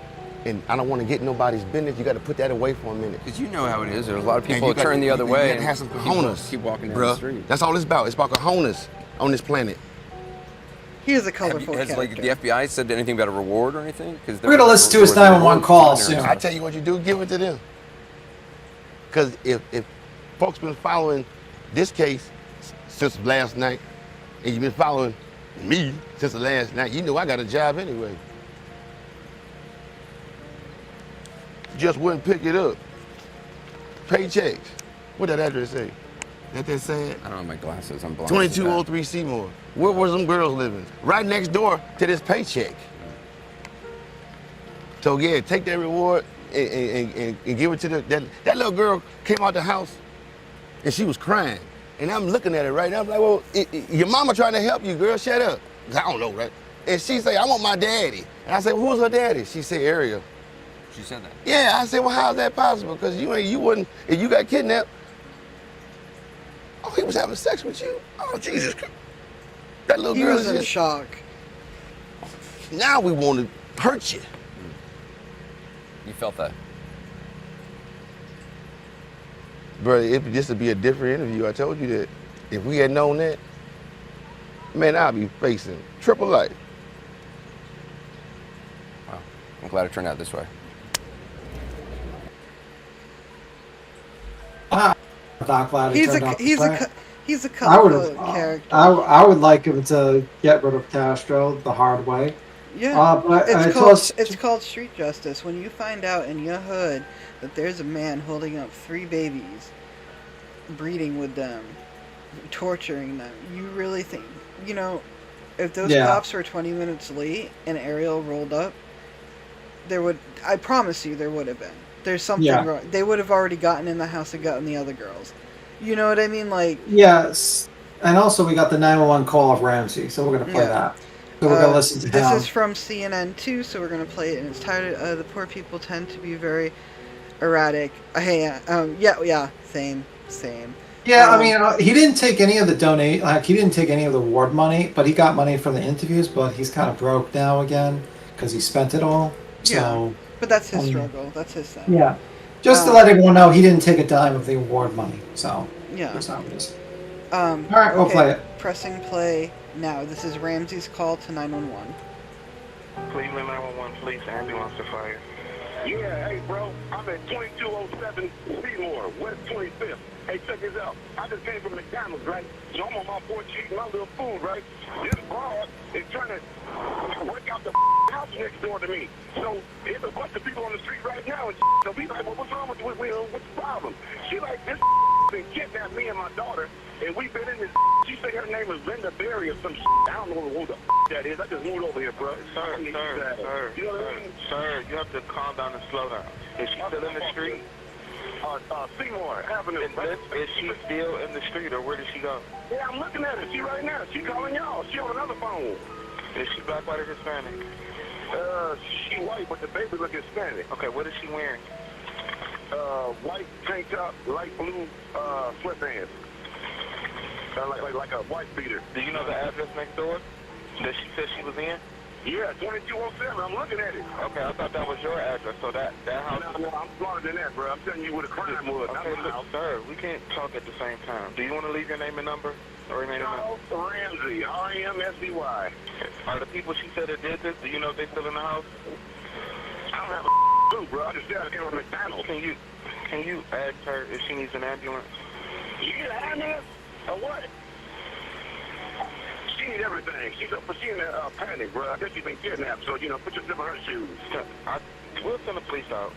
and I don't want to get nobody's business. You got to put that away for a minute. Because you know how it is. There's a lot of people that turn the other way and have some cojones. Keep walking down bruh. the street. That's all it's about. It's about cojones on this planet. He is a colorful Has character. the FBI said anything about a reward or anything? We're gonna listen to his 911 call soon. I tell you what you do, give it to them. Because if folks been following this case since last night, and you've been following me since the last night, you know I got a job anyway. Just wouldn't pick it up. Paychecks. What that address say? That sad? I don't have my glasses. I'm blind. 2203 Seymour. Where were some girls living? Right next door to this paycheck. So yeah, take that reward and give it to that little girl came out the house and she was crying. And I'm looking at her right now. I'm like, well, your mama trying to help you, girl. Shut up. I don't know, right? And she say, I want my daddy. And I said, who's her daddy? She said, Ariel. She said that. Yeah, I said, well, how's that possible? Because you wouldn't, if you got kidnapped, oh, he was having sex with you? Oh, Jesus Christ. That little girl was in shock. Now we want to hurt you. You felt that? Bro, if this would be a different interview, I told you that. If we had known that, man, I'd be facing triple life. Wow. I'm glad it turned out this way. He's a colorful character. I would like him to get rid of Castro the hard way. Yeah, but it's called street justice. When you find out in your hood that there's a man holding up 3 babies, breeding with them, torturing them, you really think, if those cops were 20 minutes late and Ariel rolled up, I promise you there would have been. There's something wrong. They would have already gotten in the house and gotten the other girls. You know what I mean? Yes. And also we got the 911 call of Ramsey, so we're going to play that. So we're going to listen to this him. Is from CNN too, so we're going to play it, and it's titled, The Poor People Tend to Be Very Erratic. Same. Yeah, I mean, he didn't take any of the he didn't take any of the award money, but he got money from the interviews, but he's kind of broke now again because he spent it all. So, but that's his struggle. That's his thing. Yeah. Just to let everyone know, he didn't take a dime of the award money. So, that's how it is. All right, we'll play it. Pressing play now. This is Ramsey's call to 911. Cleveland 911, police, ambulance to fire. Yeah, hey, bro, I'm at 2207 Seymour, West 25th. Hey, check this out. I just came from McDonald's, right? So I'm on my porch eating my little food, right? This broad is trying to work out the house next door to me. So there's a bunch of people on the street right now, and so we like, well, what's wrong with what's the problem? She like, this been kidnapped me and my daughter, and we've been in this. She said her name is Linda Berry or some I don't know who the that is. I just moved over here, bro. Sir, you have to calm down and slow down. Is she still in the street? Seymour Avenue. Is she still in the street, or where did she go? Yeah, I'm looking at her. She right now. She calling y'all. She on another phone. Is she black, white, or Hispanic? She white, but the baby look Hispanic. Okay, what is she wearing? White tank top, light blue sweatpants. Like a white beater. Do you know the address next door that she said she was in? Yeah, 2207. I'm looking at it. Okay, I thought that was your address. So that house. No, I'm smarter than that, bro. I'm telling you where the crime was. Okay, look, sir, we can't talk at the same time. Do you want to leave your name and number? Or remain anonymous? No, Ramsey. R-E-M-S-E-Y. Are the people she said that did this, do you know if they still in the house? I don't have a clue, bro. I just got here on McDonald's. Can you ask her if she needs an ambulance? You get an ambulance? Or what? She needs everything. She's in a panic, bro. I guess she's been kidnapped, so, put yourself in her shoes. We'll send the police out.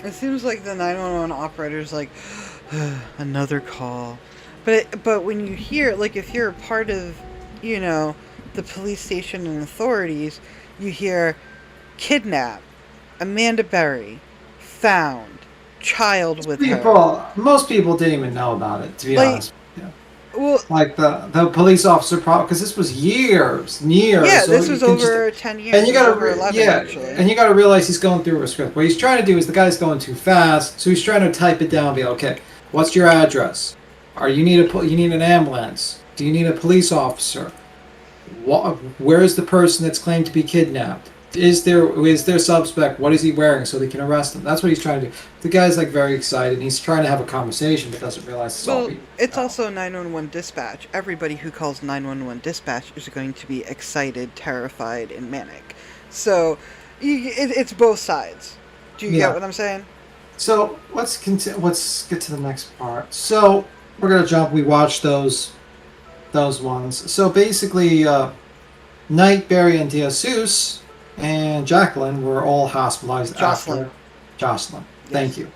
It seems like the 911 operator's like, another call. But when you hear, like, if you're a part of, the police station and authorities, you hear kidnap, Amanda Berry, found, child with her. Most people didn't even know about it, to be honest. Well, like the police officer, because this was years. Yeah, so this was over 10 years. And you got over 11, actually. And you got to realize he's going through a script. What he's trying to do is the guy's going too fast, so he's trying to type it down. And be okay. What's your address? You need an ambulance? Do you need a police officer? Where is the person that's claimed to be kidnapped? Is there suspect? What is he wearing so they can arrest him? That's what he's trying to do. The guy's like very excited and he's trying to have a conversation but doesn't realize it's also 911 dispatch. Everybody who calls 911 dispatch is going to be excited, terrified, and manic. So it's both sides. Do you get what I'm saying? So let's get to the next part. So we're gonna jump. We watched those ones. So basically, Knight, Barry, and DeSuze and Jacqueline were all hospitalized Jocelyn. Jocelyn. Thank you.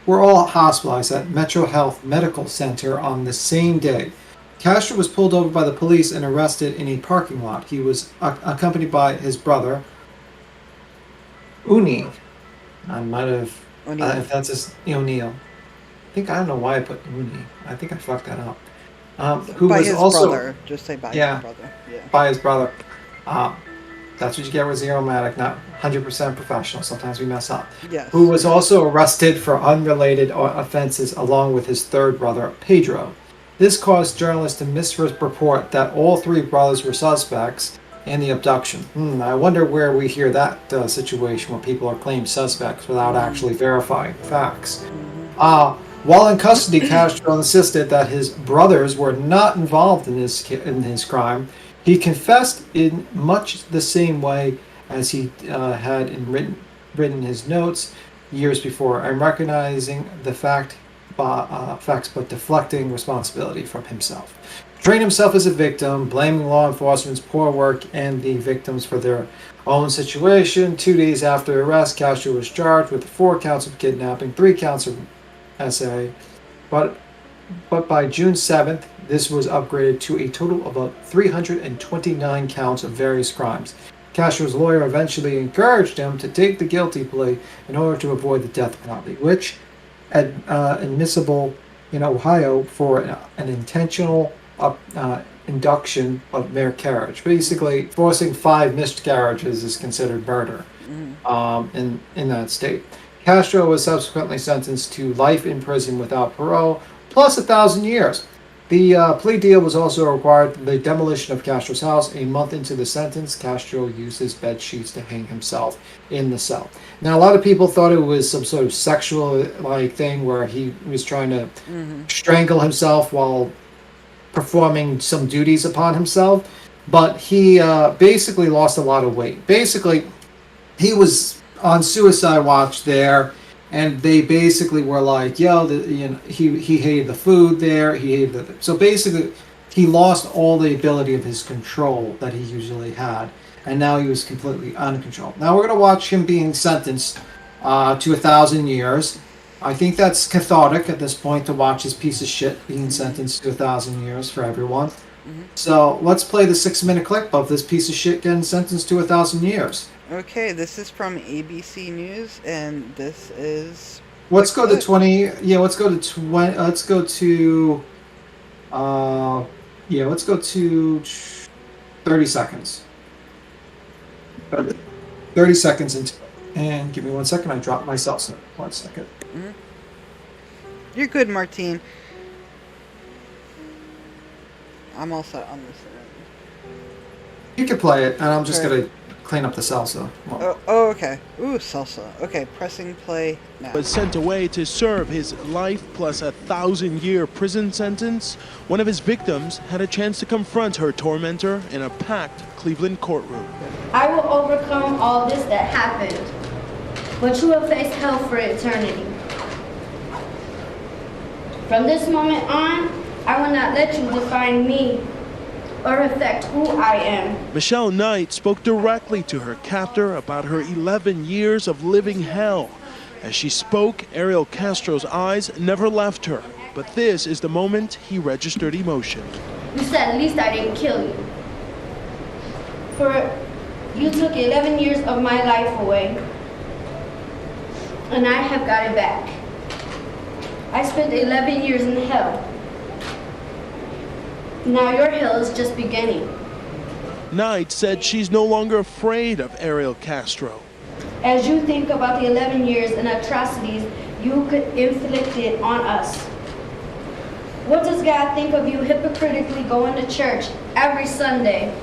Were all hospitalized at Metro Health Medical Center on the same day. Castro was pulled over by the police and arrested in a parking lot. He was accompanied by his brother, Uni. I might have, if that's his, O'Neill. I don't know why I put Uni. I think I fucked that up. Who by was his also, brother. Just say by his brother. Yeah. By his brother. That's what you get with Zero-Matic, not 100% professional. Sometimes we mess up. Yes. Who was also arrested for unrelated offenses along with his third brother, Pedro. This caused journalists to misreport that all three brothers were suspects in the abduction. I wonder where we hear that situation where people are claimed suspects without actually verifying facts. While in custody, Castro insisted that his brothers were not involved in his crime. He confessed in much the same way as he had written his notes years before, and recognizing the facts but deflecting responsibility from himself. Portraying himself as a victim, blaming law enforcement's poor work and the victims for their own situation. 2 days after arrest, Castro was charged with 4 counts of kidnapping, 3 counts of SA, but by June 7th, this was upgraded to a total of about 329 counts of various crimes. Castro's lawyer eventually encouraged him to take the guilty plea in order to avoid the death penalty, which admissible in Ohio for an intentional induction of miscarriage. Basically, forcing 5 miscarriages is considered murder in that state. Castro was subsequently sentenced to life in prison without parole, plus 1,000 years. The plea deal was also required the demolition of Castro's house. A month into the sentence, Castro used his bed sheets to hang himself in the cell. Now, a lot of people thought it was some sort of sexual thing where he was trying to strangle himself while performing some duties upon himself, but he basically lost a lot of weight. Basically, he was on suicide watch there. And they basically were like, he hated the food there. So basically, he lost all the ability of his control that he usually had, and now he was completely uncontrolled. Now we're gonna watch him being sentenced to 1,000 years. I think that's cathartic at this point to watch this piece of shit being sentenced to 1,000 years for everyone. So let's play the 6-minute clip of this piece of shit getting sentenced to 1,000 years. Okay, this is from ABC News, and this is... Let's go to 20... Yeah, let's go to 20... Let's go to... yeah, let's go to 30 seconds. 30 seconds and give me 1 second. I dropped myself. So 1 second. You're good, Martine. I'm all set on this. You can play it, and I'm just going to clean up the salsa. Okay. Ooh, salsa. Okay, pressing play now. Was sent away to serve his life plus a 1,000-year prison sentence. One of his victims had a chance to confront her tormentor in a packed Cleveland courtroom. I will overcome all this that happened, but you will face hell for eternity. From this moment on, I will not let you define me or affect who I am. Michelle Knight spoke directly to her captor about her 11 years of living hell. As she spoke, Ariel Castro's eyes never left her, but this is the moment he registered emotion. You said at least I didn't kill you. For you took 11 years of my life away, and I have got it back. I spent 11 years in hell. Now your hell is just beginning. Knight said she's no longer afraid of Ariel Castro. As you think about the 11 years and atrocities you could inflict it on us, what does God think of you hypocritically going to church every Sunday,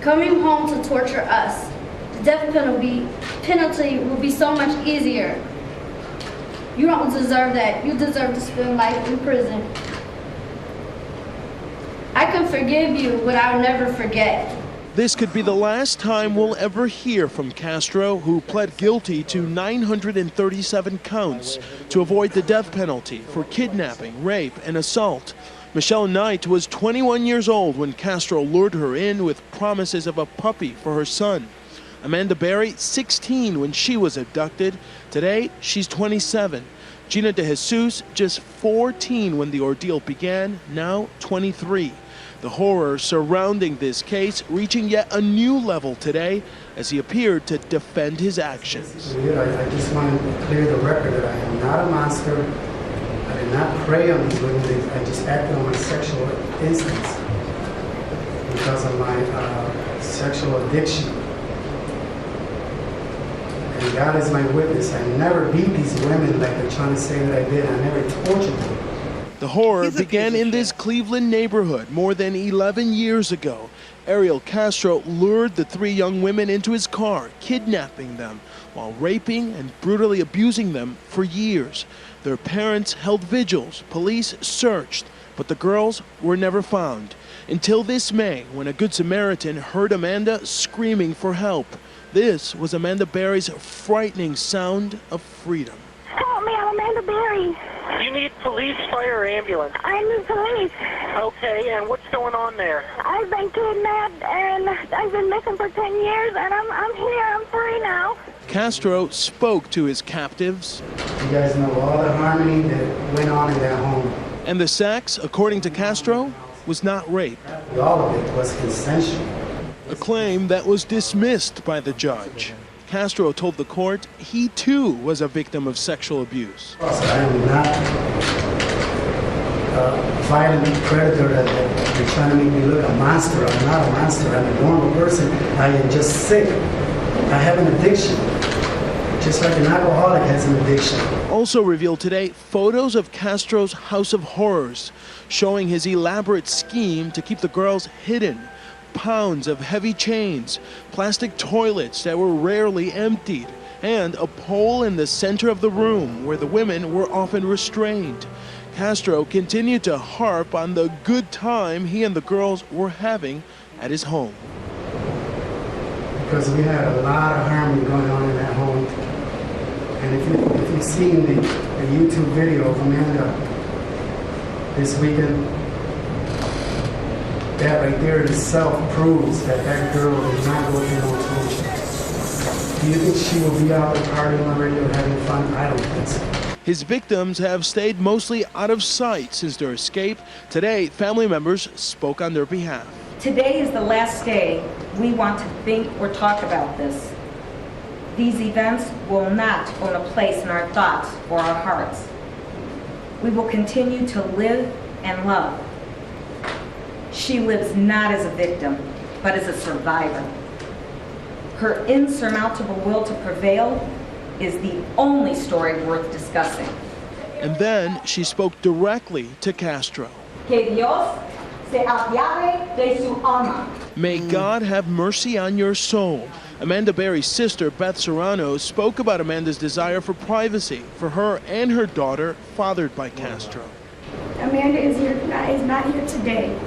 coming home to torture us? The death penalty will be so much easier. You don't deserve that. You deserve to spend life in prison. I can forgive you, but I'll never forget. This could be the last time we'll ever hear from Castro, who pled guilty to 937 counts to avoid the death penalty for kidnapping, rape, and assault. Michelle Knight was 21 years old when Castro lured her in with promises of a puppy for her son. Amanda Berry, 16 when she was abducted. Today, she's 27. Gina De Jesus, just 14 when the ordeal began, now 23. The horror surrounding this case reaching yet a new level today as he appeared to defend his actions. I just want to clear the record that I am not a monster. I did not prey on these women. I just acted on my sexual instincts because of my sexual addiction. And God is my witness. I never beat these women like they're trying to say that I did. I never tortured them. The horror began in this Cleveland neighborhood more than 11 years ago. Ariel Castro lured the three young women into his car, kidnapping them while raping and brutally abusing them for years. Their parents held vigils, police searched, but the girls were never found. Until this May, when a Good Samaritan heard Amanda screaming for help. This was Amanda Berry's frightening sound of freedom. Help me, I'm Amanda Berry. You need police, fire, or ambulance? I need police. Okay, and what's going on there? I've been kidnapped and I've been missing for 10 years and I'm here, I'm free now. Castro spoke to his captives. You guys know all the harmony that went on in that home. And the sex, according to Castro, was not rape. All of it was consensual. A claim that was dismissed by the judge. Castro told the court he too was a victim of sexual abuse. I am not a violent predator that you're trying to make me look a monster. I'm not a monster. I'm a normal person. I am just sick. I have an addiction. Just like an alcoholic has an addiction. Also revealed today, photos of Castro's house of horrors showing his elaborate scheme to keep the girls hidden. Pounds of heavy chains, plastic toilets that were rarely emptied, and a pole in the center of the room where the women were often restrained. Castro continued to harp on the good time he and the girls were having at his home. Because we had a lot of harmony going on in that home. And if you've seen the YouTube video of Amanda this weekend, that right there itself proves that that girl did not go through no torture. Do you think she will be out there partying already or having fun? I don't think so. His victims have stayed mostly out of sight since their escape. Today, family members spoke on their behalf. Today is the last day we want to think or talk about this. These events will not own a place in our thoughts or our hearts. We will continue to live and love. She lives not as a victim, but as a survivor. Her insurmountable will to prevail is the only story worth discussing. And then she spoke directly to Castro. Que Dios se apiade de su alma. May God have mercy on your soul. Amanda Berry's sister, Beth Serrano, spoke about Amanda's desire for privacy for her and her daughter, fathered by Castro. Amanda is not here today.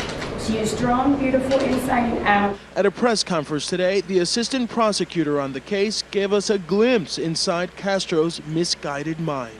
She is strong, beautiful inside and out. At a press conference today, the assistant prosecutor on the case gave us a glimpse inside Castro's misguided mind.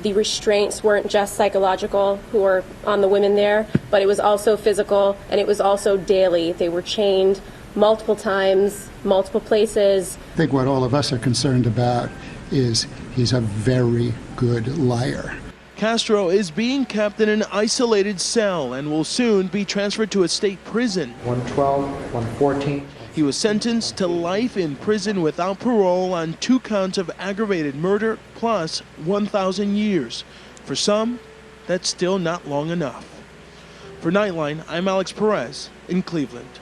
The restraints weren't just psychological who were on the women there, but it was also physical, and it was also daily. They were chained multiple times, multiple places. I think what all of us are concerned about is he's a very good liar. Castro is being kept in an isolated cell and will soon be transferred to a state prison. 112, 114. He was sentenced to life in prison without parole on 2 counts of aggravated murder plus 1,000 years. For some, that's still not long enough. For Nightline, I'm Alex Perez in Cleveland.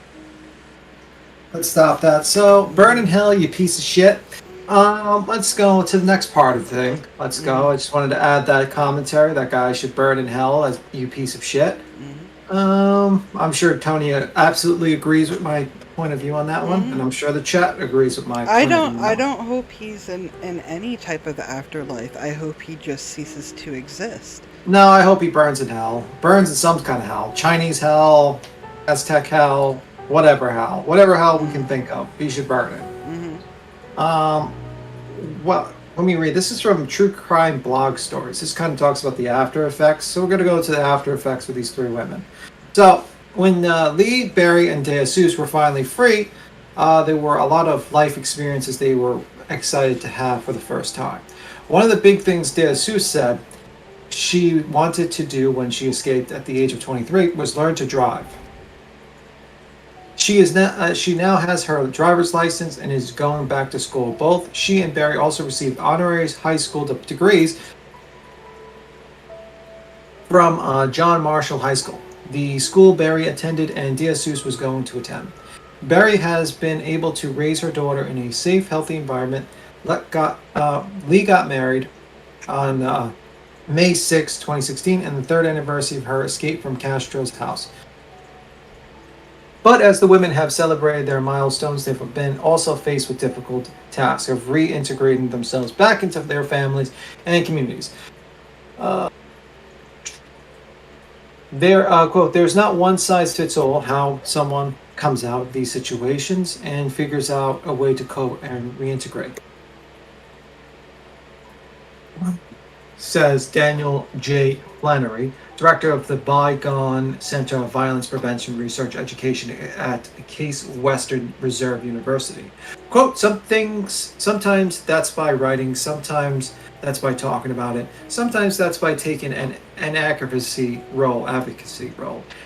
Let's stop that. So, burn in hell, you piece of shit. Let's go to the next part of the thing. Let's go. I just wanted to add that commentary. That guy should burn in hell, as you piece of shit. I'm sure Tony absolutely agrees with my point of view on that one, and I'm sure the chat agrees with my point of view. I don't hope he's in any type of afterlife. I hope he just ceases to exist. No, I hope he burns in hell. Burns in some kind of hell. Chinese hell, Aztec hell, whatever hell. Whatever hell we can think of. He should burn it. Well, let me read. This is from True Crime Blog Stories. This kind of talks about the after effects. So we're going to go to the after effects with these 3 women. So when Lee, Barry, and De Jesus were finally free, there were a lot of life experiences they were excited to have for the first time. One of the big things De Jesus said she wanted to do when she escaped at the age of 23 was learn to drive. She now has her driver's license and is going back to school. Both she and Barry also received honorary high school degrees from John Marshall High School, the school Barry attended and De Jesus was going to attend. Barry has been able to raise her daughter in a safe, healthy environment. Lee got married on May 6, 2016, and the 3rd anniversary of her escape from Castro's house. But as the women have celebrated their milestones, they've been also faced with difficult tasks of reintegrating themselves back into their families and communities. Quote, there's not one size fits all how someone comes out of these situations and figures out a way to cope and reintegrate. Says Daniel J. Flannery, director of the Bygone Center of Violence Prevention Research Education at Case Western Reserve University. Quote, sometimes that's by writing, sometimes that's by talking about it, sometimes that's by taking an advocacy role.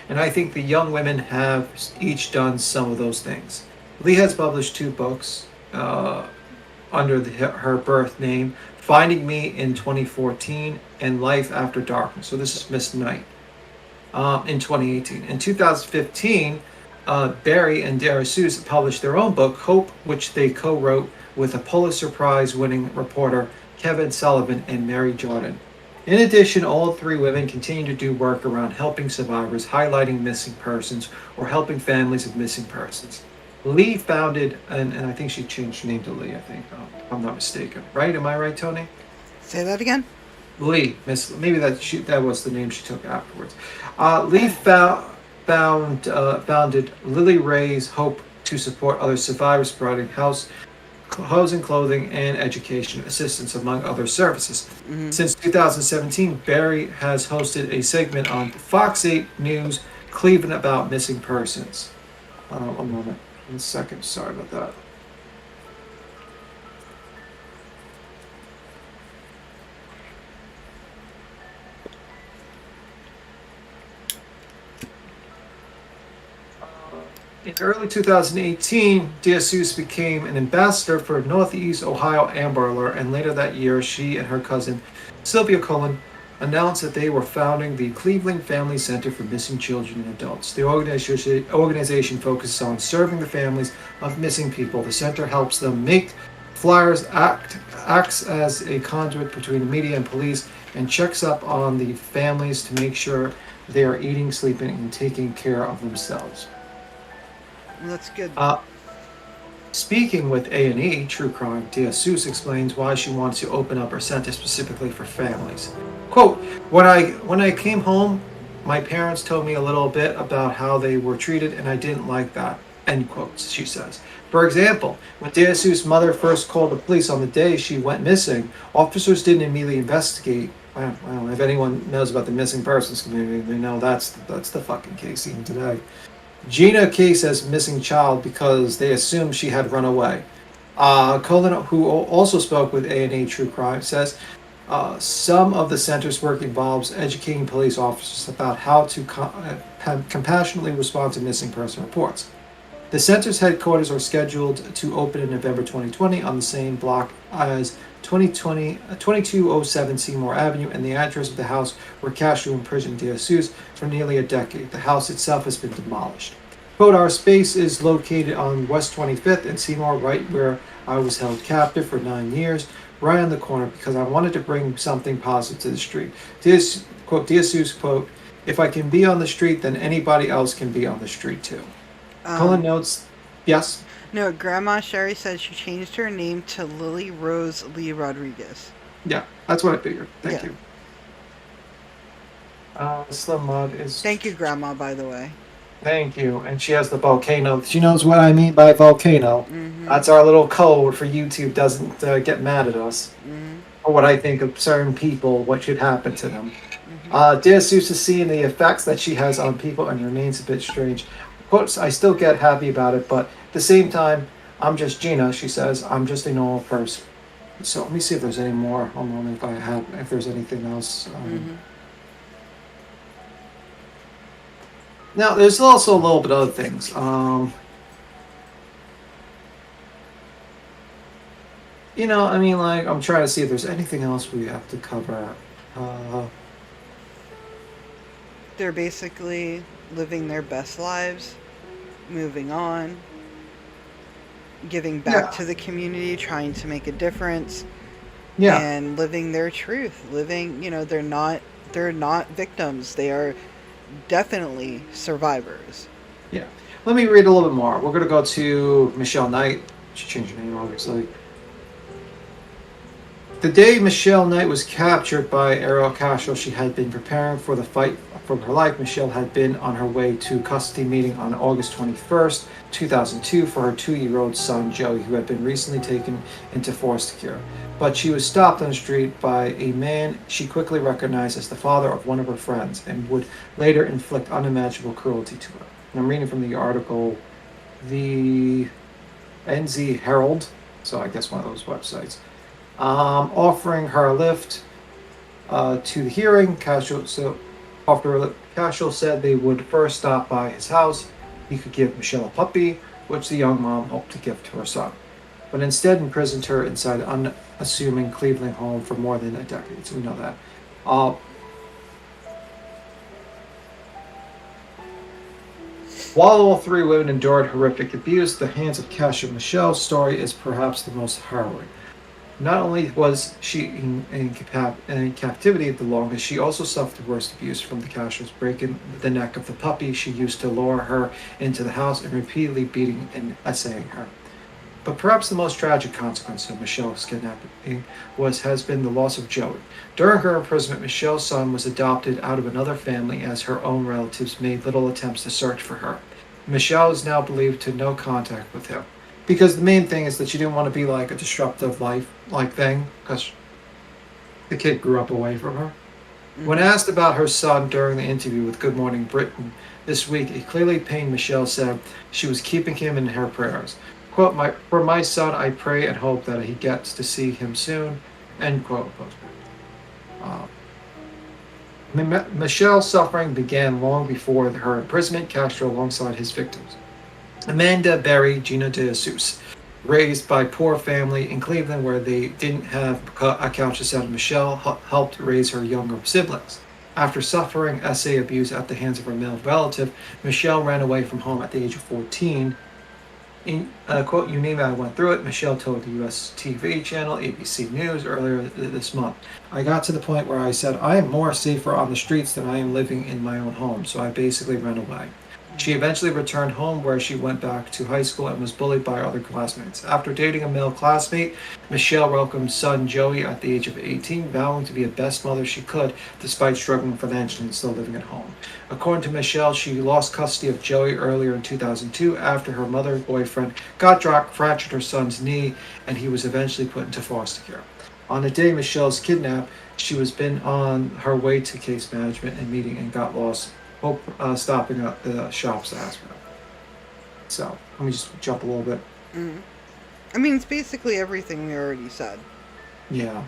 And I think the young women have each done some of those things. Lee has published 2 books under her birth name, Finding Me in 2014 and Life After Darkness. So this is Miss Knight in 2018. In 2015, Barry and De Jesus published their own book, Hope, which they co-wrote with a Pulitzer Prize-winning reporter Kevin Sullivan and Mary Jordan. In addition, all 3 women continue to do work around helping survivors, highlighting missing persons, or helping families of missing persons. Lee founded, and I think she changed her name to Lee, I think, if I'm not mistaken. Right? Am I right, Tony? Say that again? Lee. Maybe that was the name she took afterwards. Lee founded Lily Ray's Hope to support other survivors, providing housing, clothing, and education assistance, among other services. Since 2017, Barry has hosted a segment on Fox 8 News Cleveland about missing persons. A moment. 1 second. Sorry about that. In early 2018, De Jesus became an ambassador for Northeast Ohio Amber Alert, and later that year, she and her cousin, Sylvia Cullen, announced that they were founding the Cleveland Family Center for Missing Children and Adults. The organization focuses on serving the families of missing people. The center helps them make flyers, acts as a conduit between the media and police, and checks up on the families to make sure they are eating, sleeping, and taking care of themselves. That's good. Speaking with A&E True Crime, Dia Seuss explains why she wants to open up her center specifically for families. Quote, when I came home, my parents told me a little bit about how they were treated, and I didn't like that. End quotes, she says. For example, when Dia Seuss' mother first called the police on the day she went missing, officers didn't immediately investigate. Well, if anyone knows about the missing persons community, they know that's the fucking case even today. Gina case as missing child because they assumed she had run away. Colin, who also spoke with A&E True Crime, says some of the center's work involves educating police officers about how to compassionately respond to missing person reports. The center's headquarters are scheduled to open in November 2020 on the same block as 2207 Seymour Avenue, and the address of the house where Castro imprisoned Dia Seuss for nearly a decade. The house itself has been demolished. Quote, our space is located on West 25th and Seymour, right where I was held captive for 9 years, right on the corner, because I wanted to bring something positive to the street. Dia Seuss, quote, if I can be on the street, then anybody else can be on the street too. Colin notes, yes? No, Grandma Sherry said she changed her name to Lily Rose Lee Rodriguez. Yeah, that's what I figured. Thank you. Slim Mud is... Thank you, Grandma, by the way. Thank you. And she has the volcano. She knows what I mean by volcano. Mm-hmm. That's our little code for YouTube doesn't get mad at us. Mm-hmm. Or what I think of certain people, what should happen to them. Mm-hmm. Dia Seuss is seeing the effects that she has on people and remains a bit strange. Quotes, I still get happy about it, but at the same time, I'm just Gina, she says. I'm just a normal person. So let me see if there's any more. Hold on, if there's anything else. Now, there's also a little bit of other things. You know, I mean, like, I'm trying to see if there's anything else we have to cover. They're basically living their best lives, moving on, giving back to the community, trying to make a difference, and living their truth. Living, you know, they're not victims. They are definitely survivors. Yeah. Let me read a little bit more. We're going to go to Michelle Knight. She changed her name, obviously. The day Michelle Knight was captured by Ariel Castro, she had been preparing for the fight for her life. Michelle had been on her way to a custody meeting on August 21st, 2002 for her 2-year-old son, Joey, who had been recently taken into foster care. But she was stopped on the street by a man she quickly recognized as the father of one of her friends and would later inflict unimaginable cruelty to her. And I'm reading from the article, the NZ Herald, so I guess one of those websites. Offering her a lift to the hearing, Castro said they would first stop by his house. He could give Michelle a puppy, which the young mom hoped to give to her son, but instead imprisoned her inside an unassuming Cleveland home for more than a decade. So we know that. While all three women endured horrific abuse, the hands of Castro Michelle's story is perhaps the most harrowing. Not only was she in captivity the longest, she also suffered the worst abuse from the Castros, breaking the neck of the puppy she used to lure her into the house and repeatedly beating and essaying her. But perhaps the most tragic consequence of Michelle's kidnapping has been the loss of Joey. During her imprisonment, Michelle's son was adopted out of another family as her own relatives made little attempts to search for her. Michelle is now believed to no contact with him. Because the main thing is that she didn't want to be like a disruptive life thing, because the kid grew up away from her. Mm-hmm. When asked about her son during the interview with Good Morning Britain this week, a clearly pained Michelle said she was keeping him in her prayers. Quote, for my son, I pray and hope that he gets to see him soon. End quote. Michelle's suffering began long before her imprisonment, Castro alongside his victims. Amanda Berry, Gina Dia Seuss, raised by poor family in Cleveland where they didn't have a couch to sit on. Michelle helped raise her younger siblings. After suffering essay abuse at the hands of her male relative, Michelle ran away from home at the age of 14 quote, "You name it, I went through it." Michelle told the U.S. TV channel ABC News earlier this month. "I got to the point where I said, I am more safer on the streets than I am living in my own home, so I basically ran away." She eventually returned home, where she went back to high school and was bullied by other classmates. After dating a male classmate, Michelle welcomed son Joey at the age of 18, vowing to be the best mother she could despite struggling financially and still living at home. According to Michelle, she lost custody of Joey earlier in 2002 after her mother's boyfriend got drunk, fractured her son's knee, and he was eventually put into foster care. On the day Michelle's kidnapped, she was been on her way to case management and meeting and got lost, stopping at the shops to ask for it. So, let me just jump a little bit. I mean, it's basically everything we already said. Yeah.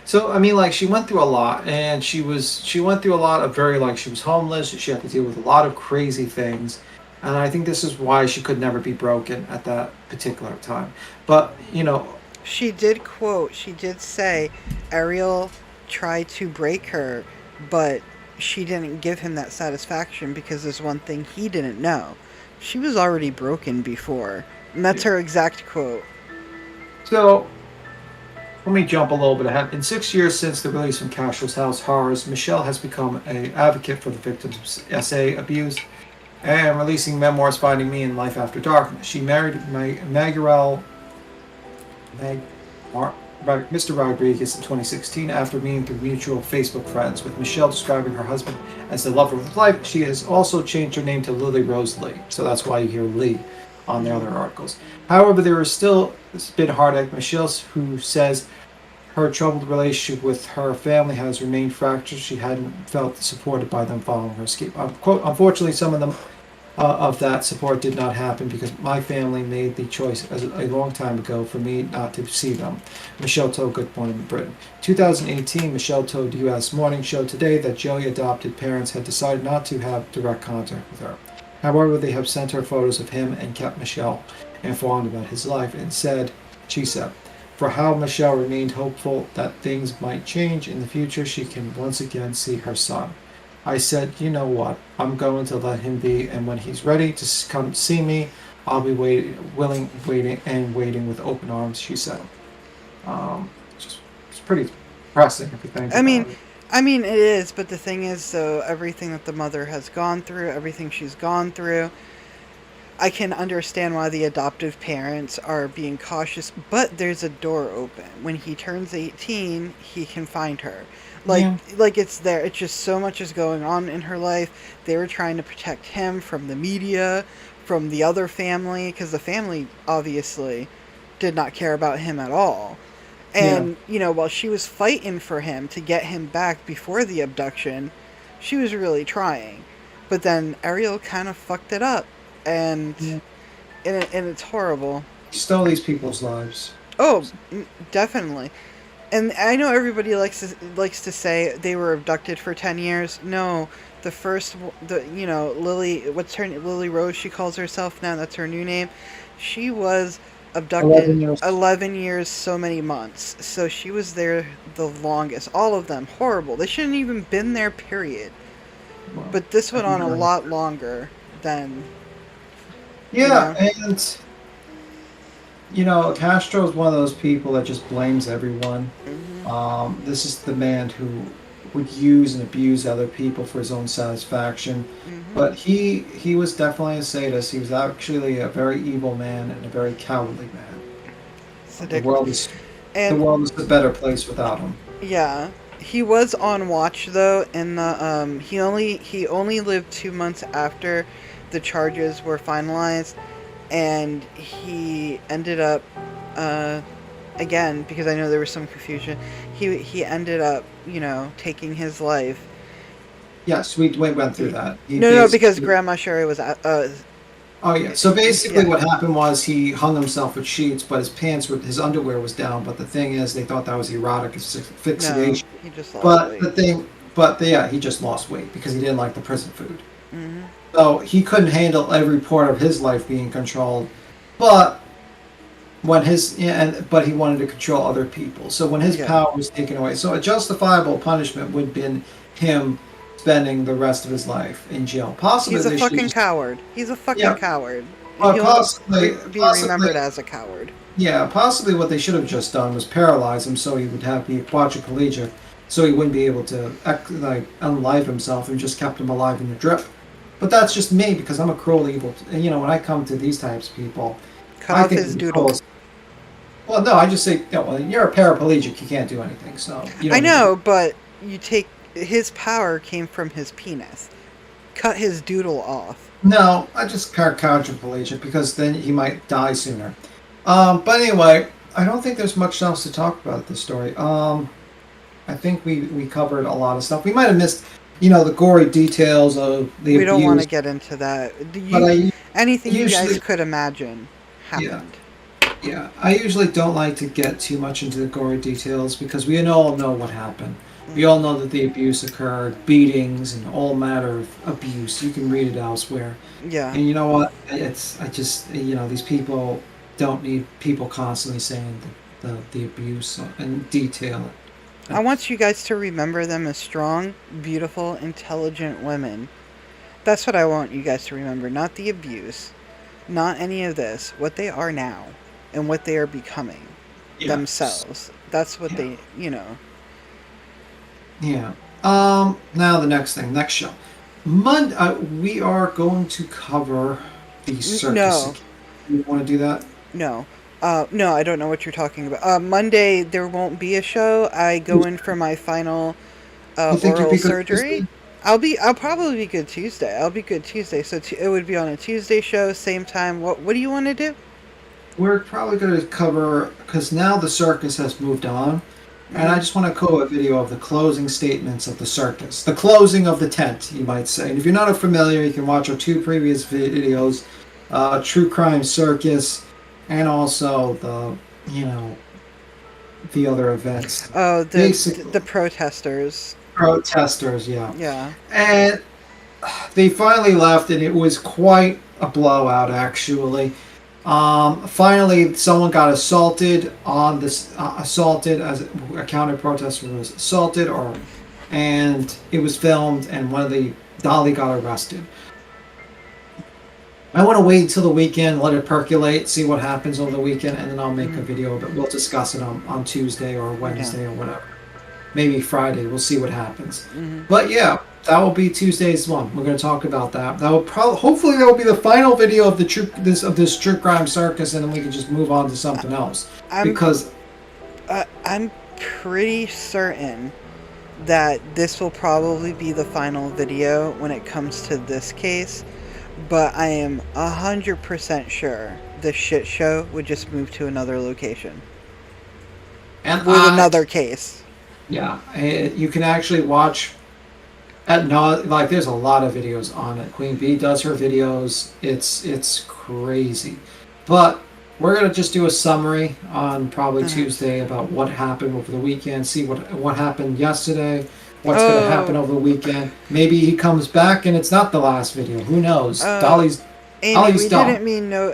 So, I mean, like, she went through a lot, and she went through a lot of she was homeless, she had to deal with a lot of crazy things, and I think this is why she could never be broken at that particular time. But, She did say Ariel tried to break her, but she didn't give him that satisfaction because there's one thing he didn't know. She was already broken before. And that's her exact quote. So, let me jump a little bit ahead. In 6 years since the release from Castro's House Horrors, Michelle has become an advocate for the victims of SA abuse and releasing memoirs Finding Me in Life After Darkness. She married Mr. Rodriguez in 2016 after meeting through mutual Facebook friends, with Michelle describing her husband as the lover of life. She has also changed her name to Lily Rose Lee, so that's why you hear Lee on the other articles. However, there is still been heartache. Michelle, who says her troubled relationship with her family has remained fractured. She hadn't felt supported by them following her escape. Quote, "Unfortunately, some of them of that support did not happen because my family made the choice a long time ago for me not to see them," Michelle told Good Morning Britain. 2018, Michelle told U.S. Morning Show Today that Joey adopted parents had decided not to have direct contact with her. However, they have sent her photos of him and kept Michelle informed about his life, and she said, for how Michelle remained hopeful that things might change in the future, she can once again see her son. "I said, you know what, I'm going to let him be, and when he's ready to come see me, I'll be waiting with open arms," she said. It's pretty depressing if you think about it. I mean, it is, but the thing is, though, everything that the mother has gone through, everything she's gone through, I can understand why the adoptive parents are being cautious, but there's a door open. When he turns 18, he can find her. Like it's there. It's just so much is going on in her life. They were trying to protect him from the media, from the other family, because the family obviously did not care about him at all. And, while she was fighting for him to get him back before the abduction, she was really trying. But then Ariel kind of fucked it up. And it's horrible. Stole these people's lives. Oh, definitely. And I know everybody likes to say they were abducted for 10 years. No, Lily, what's her name? Lily Rose, she calls herself now. That's her new name. She was abducted 11 years, so many months. So she was there the longest. All of them horrible. They shouldn't even been there, period. Well, but this went on a lot longer than... Yeah, and Castro is one of those people that just blames everyone. Mm-hmm. This is the man who would use and abuse other people for his own satisfaction. Mm-hmm. But he was definitely a sadist. He was actually a very evil man and a very cowardly man. The world is a better place without him. Yeah. He was on watch though, and he only lived 2 months after the charges were finalized, and he ended up again, because I know there was some confusion, he ended up taking his life. Yes, we went through that. No, because Grandma Sherry was oh yeah, so basically what happened was he hung himself with sheets, but his underwear was down, but the thing is they thought that was erotic asphyxiation. No, he just lost weight. He just lost weight because he didn't like the prison food. Mm-hmm. So he couldn't handle every part of his life being controlled, but he wanted to control other people. So when his power was taken away, so a justifiable punishment would have been him spending the rest of his life in jail. Possibly he's a fucking coward. He's a fucking coward. he'll possibly, be remembered as a coward. Yeah, possibly what they should have just done was paralyze him so he would be quadriplegic, so he wouldn't be able to unlive himself, and just kept him alive in the drip. But that's just me, because I'm a cruel, evil. And when I come to these types of people, cut off his doodle. Well, no, I just say, well, you're a paraplegic, you can't do anything. So I know, but you take his power came from his penis. Cut his doodle off. No, I just quadriplegic because then he might die sooner. But anyway, I don't think there's much else to talk about this story. I think we covered a lot of stuff. We might have missed, the gory details of the abuse. We don't want to get into that. Anything you guys could imagine happened. Yeah, I usually don't like to get too much into the gory details because we all know what happened. We all know that the abuse occurred, beatings and all manner of abuse. You can read it elsewhere. Yeah. And you know what? These people don't need people constantly saying the abuse and detail. I want you guys to remember them as strong, beautiful, intelligent women. That's what I want you guys to remember. Not the abuse. Not any of this. What they are now. And what they are becoming. Themselves. That's what they, Yeah. Now the next show. We are going to cover the circus. No. You want to do that? No. No, I don't know what you're talking about. Monday, there won't be a show. I go in for my final oral surgery. I'll probably be good Tuesday. I'll be good Tuesday. So it would be on a Tuesday show, same time. What do you want to do? We're probably going to cover, because now the circus has moved on, and I just want to go a video of the closing statements of the circus. The closing of the tent, you might say. And if you're not familiar, you can watch our 2 previous videos, True Crime Circus, and also the other events. Oh, the protesters. Protesters, yeah. Yeah. And they finally left, and it was quite a blowout, actually. Finally, someone got assaulted on this. Assaulted as a counter protester was assaulted, and it was filmed, and Dolly got arrested. I want to wait until the weekend, let it percolate, see what happens over the weekend, and then I'll make a video. But we'll discuss it on Tuesday or Wednesday or whatever. Maybe Friday. We'll see what happens. But yeah. That will be Tuesday's one. We're going to talk about that. That will hopefully that will be the final video of this True Crime Circus, and then we can just move on to something else. I'm pretty certain that this will probably be the final video when it comes to this case, but I am 100% sure the shit show would just move to another location with another case. Yeah, you can actually watch. There's a lot of videos on it. Queen Bee does her videos. It's crazy. But we're gonna just do a summary on probably Tuesday about what happened over the weekend. See what happened yesterday. What's gonna happen over the weekend? Maybe he comes back and it's not the last video. Who knows? Dolly's done.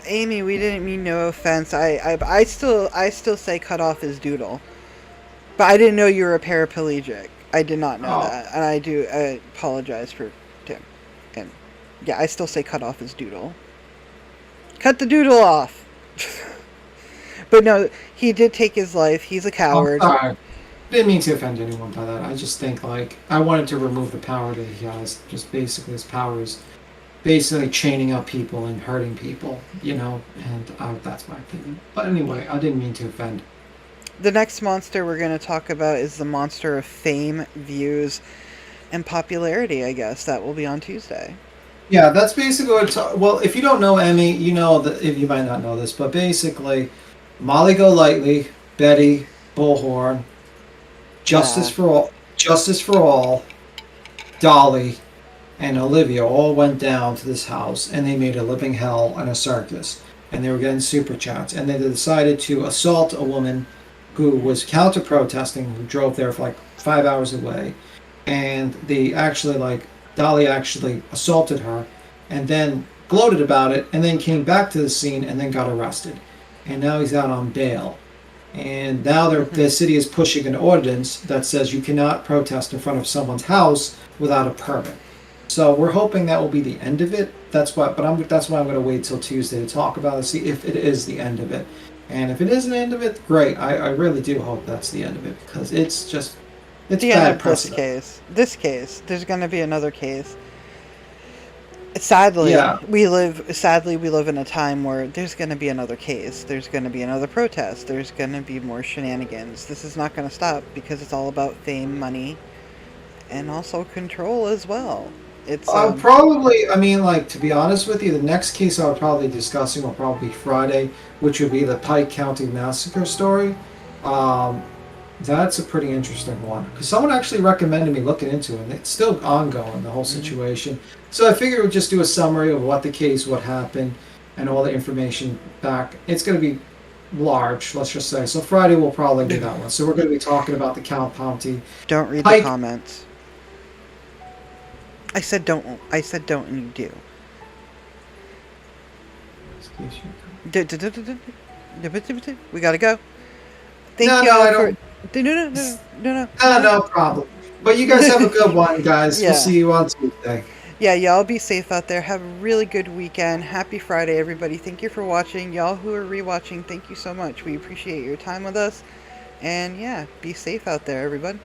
Amy, we didn't mean no offense. I still say cut off his doodle. But I didn't know you were a paraplegic. I did not know that, and I apologize for Tim. And yeah, I still say cut off his doodle. Cut the doodle off. But no, he did take his life. He's a coward. Sorry. Didn't mean to offend anyone by that. I just think I wanted to remove the power that he has. Just basically, his power is basically chaining up people and hurting people. And that's my opinion. But anyway, I didn't mean to offend. The next monster we're going to talk about is the monster of fame, views, and popularity, I guess. That will be on Tuesday. Yeah, that's basically well, if you don't know Emmy, you know that. If you might not know this, but basically, Molly Golightly, Betty, Bullhorn, Justice for All, Dolly, and Olivia all went down to this house, and they made a living hell and a circus. And they were getting super chats, and they decided to assault a woman who was counter-protesting, who drove there for 5 hours away. And Dolly actually assaulted her, and then gloated about it, and then came back to the scene, and then got arrested. And now he's out on bail. And now the city is pushing an ordinance that says you cannot protest in front of someone's house without a permit. So we're hoping that will be the end of it. That's why I'm going to wait till Tuesday to talk about it, see if it is the end of it. And if it is the end of it, great. I really do hope that's the end of it, because it's the bad end of precedent. this case. There's going to be another case. Sadly, Yeah. we live in a time where there's going to be another case. There's going to be another protest. There's going to be more shenanigans. This is not going to stop, because it's all about fame, money, and also control as well. It's Probably, I mean, like, to be honest with you, the next case I would probably be discussing will probably be Friday, which would be the Pike County Massacre story. That's a pretty interesting one, because someone actually recommended me looking into it, and it's still ongoing, the whole situation. So I figured we'd just do a summary of what the case, what happened, and all the information back. It's going to be large, let's just say. So Friday will probably be that one. So we're going to be talking about the County. Don't read Pike. the comments. I said don't, and you do. We gotta go. Thank you all for... No problem. But you guys have a good one, guys. Yeah. We'll see you on Tuesday. Yeah, y'all be safe out there. Have a really good weekend. Happy Friday, everybody. Thank you for watching. Y'all who are rewatching, thank you so much. We appreciate your time with us. And yeah, be safe out there, everybody.